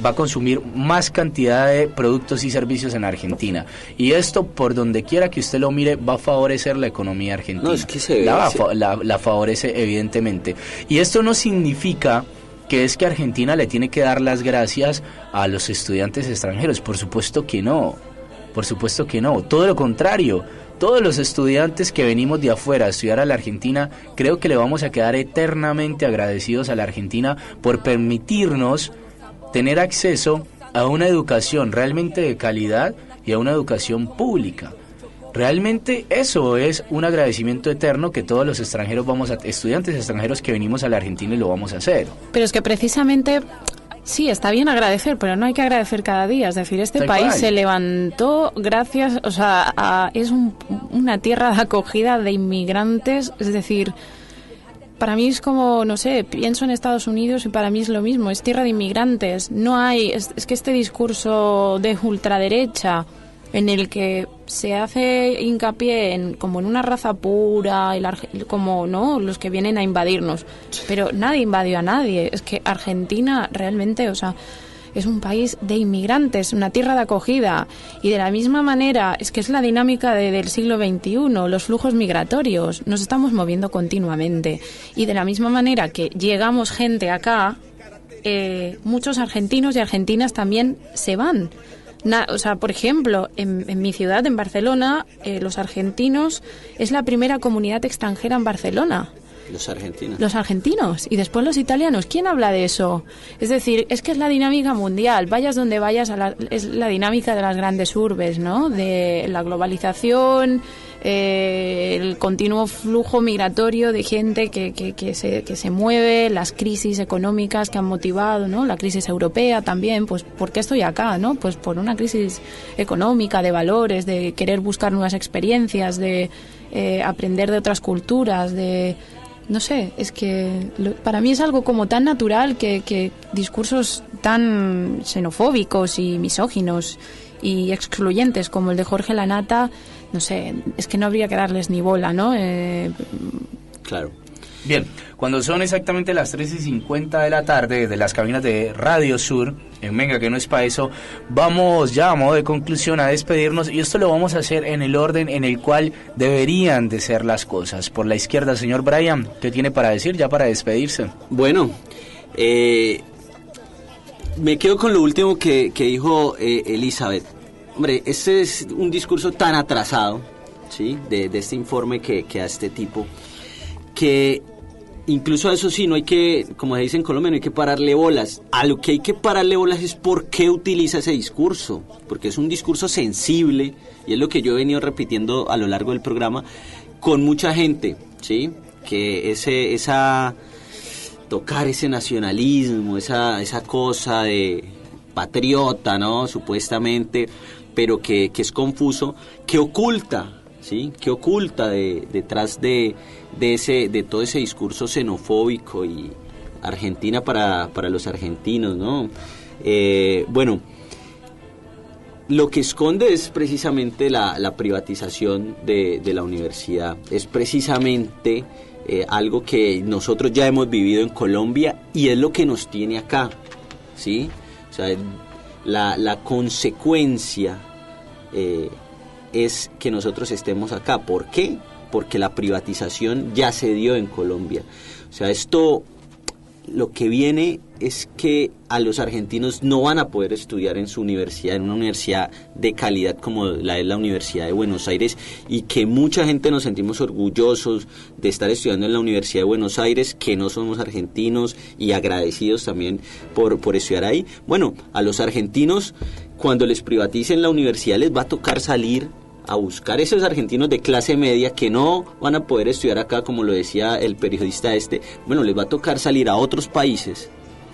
va a consumir más cantidad de productos y servicios en Argentina. Y esto, por donde quiera que usted lo mire, va a favorecer la economía argentina. No, es que se ve, la favorece evidentemente. Y esto no significa que es que Argentina le tiene que dar las gracias a los estudiantes extranjeros. Por supuesto que no, todo lo contrario. Todos los estudiantes que venimos de afuera a estudiar a la Argentina, creo que le vamos a quedar eternamente agradecidos a la Argentina por permitirnos tener acceso a una educación realmente de calidad y a una educación pública. Realmente eso es un agradecimiento eterno que todos los extranjeros estudiantes extranjeros que venimos a la Argentina y lo vamos a hacer. Pero es que precisamente, sí, está bien agradecer, pero no hay que agradecer cada día. Es decir, este país se levantó gracias, o sea, es una tierra de acogida de inmigrantes, es decir, para mí es como, no sé, pienso en Estados Unidos y para mí es lo mismo, es tierra de inmigrantes. No hay, es que este discurso de ultraderecha en el que se hace hincapié como en una raza pura, como no los que vienen a invadirnos, pero nadie invadió a nadie. Es que Argentina realmente, o sea, es un país de inmigrantes, una tierra de acogida, y de la misma manera es que es la dinámica del siglo XXI, los flujos migratorios, nos estamos moviendo continuamente, y de la misma manera que llegamos gente acá, muchos argentinos y argentinas también se van. O sea, por ejemplo, en mi ciudad, en Barcelona, los argentinos es la primera comunidad extranjera en Barcelona. Los argentinos y después los italianos. ¿Quién habla de eso? Es decir, es que es la dinámica mundial. Vayas donde vayas, es la dinámica de las grandes urbes, ¿no? De la globalización, el continuo flujo migratorio de gente que se mueve, las crisis económicas que han motivado, ¿no? La crisis europea también, pues ¿por qué estoy acá, no? Pues por una crisis económica, de valores, de querer buscar nuevas experiencias, de aprender de otras culturas, de... No sé, es que para mí es algo como tan natural que discursos tan xenofóbicos y misóginos y excluyentes como el de Jorge Lanata, no sé, es que no habría que darles ni bola, ¿no? Claro. Bien, cuando son exactamente las 3:50 de la tarde de las cabinas de Radio Sur, en Venga que no es pa' eso, vamos ya a modo de conclusión a despedirnos, y esto lo vamos a hacer en el orden en el cual deberían de ser las cosas. Por la izquierda, señor Brian, ¿qué tiene para decir ya para despedirse? Bueno, me quedo con lo último que dijo Elizabeth. Hombre, este es un discurso tan atrasado, ¿sí? De este informe que da este tipo, que incluso a eso sí, no hay que, como se dice en Colombia, no hay que pararle bolas. A lo que hay que pararle bolas es por qué utiliza ese discurso, porque es un discurso sensible, y es lo que yo he venido repitiendo a lo largo del programa, con mucha gente, ¿sí? Que tocar ese nacionalismo, esa cosa de patriota, ¿no? Supuestamente, pero que es confuso, que oculta, ¿sí? Que oculta detrás de todo ese discurso xenofóbico y Argentina para los argentinos, ¿no? Bueno, lo que esconde es precisamente la privatización de la universidad, es precisamente algo que nosotros ya hemos vivido en Colombia y es lo que nos tiene acá, ¿sí? O sea, la consecuencia es que nosotros estemos acá. ¿Por qué? Porque la privatización ya se dio en Colombia. O sea, esto, lo que viene es que a los argentinos no van a poder estudiar en su universidad, en una universidad de calidad como la es la Universidad de Buenos Aires, y que mucha gente nos sentimos orgullosos de estar estudiando en la Universidad de Buenos Aires, que no somos argentinos, y agradecidos también por estudiar ahí. Bueno, a los argentinos, cuando les privaticen la universidad, les va a tocar salir a buscar esos argentinos de clase media que no van a poder estudiar acá, como lo decía el periodista bueno, les va a tocar salir a otros países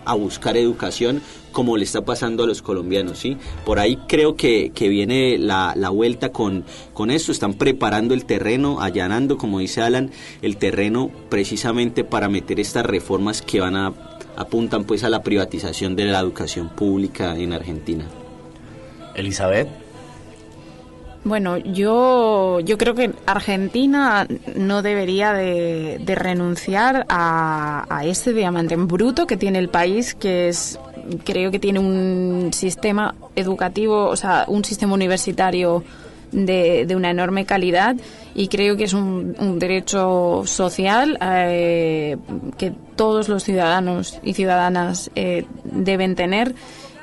a buscar educación, como le está pasando a los colombianos, ¿sí? Por ahí creo que viene la vuelta con esto. Están preparando el terreno, allanando, como dice Alan, el terreno precisamente para meter estas reformas que apuntan pues a la privatización de la educación pública en Argentina. Elizabeth. Bueno, yo creo que Argentina no debería de renunciar a ese diamante en bruto que tiene el país, creo que tiene un sistema educativo, o sea, un sistema universitario de una enorme calidad, y creo que es un derecho social que todos los ciudadanos y ciudadanas deben tener.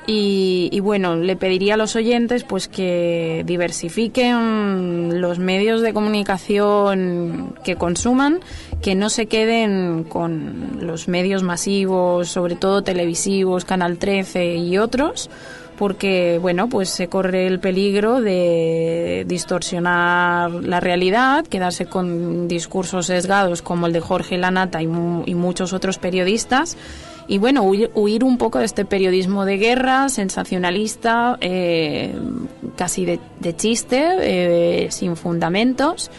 Y bueno, le pediría a los oyentes pues que diversifiquen los medios de comunicación que consuman, que no se queden con los medios masivos, sobre todo televisivos, Canal 13 y otros, porque bueno, pues se corre el peligro de distorsionar la realidad, quedarse con discursos sesgados como el de Jorge Lanata y muchos otros periodistas. Y bueno, huir un poco de este periodismo de guerra, sensacionalista, casi de chiste, sin fundamentos.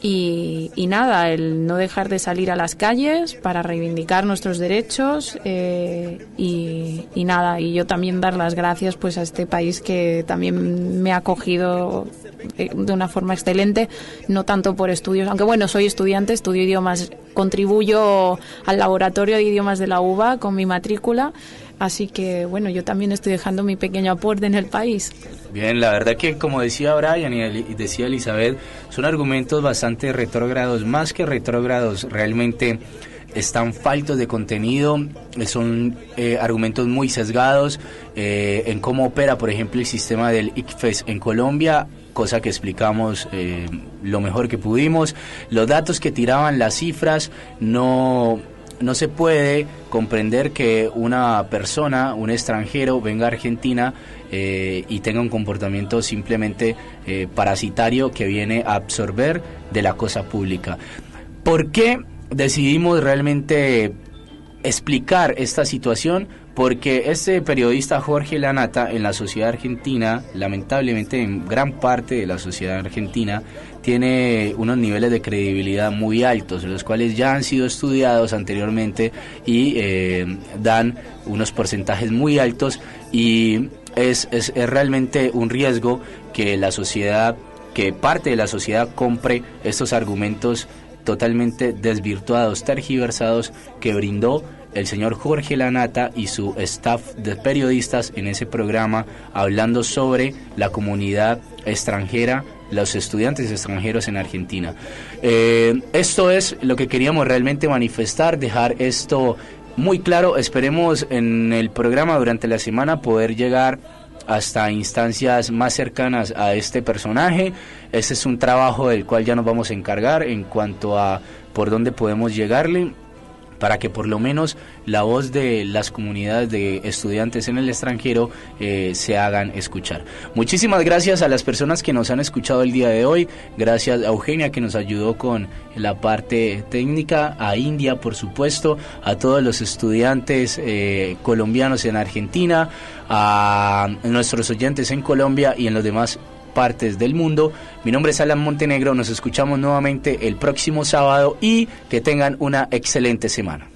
Y nada, el no dejar de salir a las calles para reivindicar nuestros derechos, y nada, y yo también dar las gracias pues a este país que también me ha acogido de una forma excelente, no tanto por estudios, aunque bueno, soy estudiante, estudio idiomas, contribuyo al laboratorio de idiomas de la UBA con mi matrícula, así que bueno, yo también estoy dejando mi pequeño aporte en el país. Bien, la verdad que como decía Brian y decía Elizabeth, son argumentos bastante retrógrados, más que retrógrados, realmente están faltos de contenido, son argumentos muy sesgados en cómo opera, por ejemplo, el sistema del ICFES en Colombia, cosa que explicamos lo mejor que pudimos. Los datos que tiraban, las cifras, no no se puede comprender que una persona, un extranjero, venga a Argentina y tenga un comportamiento simplemente parasitario que viene a absorber de la cosa pública. ¿Por qué decidimos realmente explicar esta situación? Porque este periodista Jorge Lanata en la sociedad argentina, lamentablemente en gran parte de la sociedad argentina, tiene unos niveles de credibilidad muy altos, los cuales ya han sido estudiados anteriormente y dan unos porcentajes muy altos, y es realmente un riesgo que la sociedad, que parte de la sociedad compre estos argumentos totalmente desvirtuados, tergiversados, que brindó el señor Jorge Lanata y su staff de periodistas en ese programa, hablando sobre la comunidad extranjera, los estudiantes extranjeros en Argentina. Esto es lo que queríamos realmente manifestar, dejar esto muy claro. Esperemos en el programa durante la semana poder llegar hasta instancias más cercanas a este personaje. Ese es un trabajo del cual ya nos vamos a encargar en cuanto a por dónde podemos llegarle, para que por lo menos la voz de las comunidades de estudiantes en el extranjero se hagan escuchar. Muchísimas gracias a las personas que nos han escuchado el día de hoy, gracias a Eugenia que nos ayudó con la parte técnica, a India por supuesto, a todos los estudiantes colombianos en Argentina, a nuestros oyentes en Colombia y en los demás partes del mundo. Mi nombre es Alan Montenegro, nos escuchamos nuevamente el próximo sábado y que tengan una excelente semana.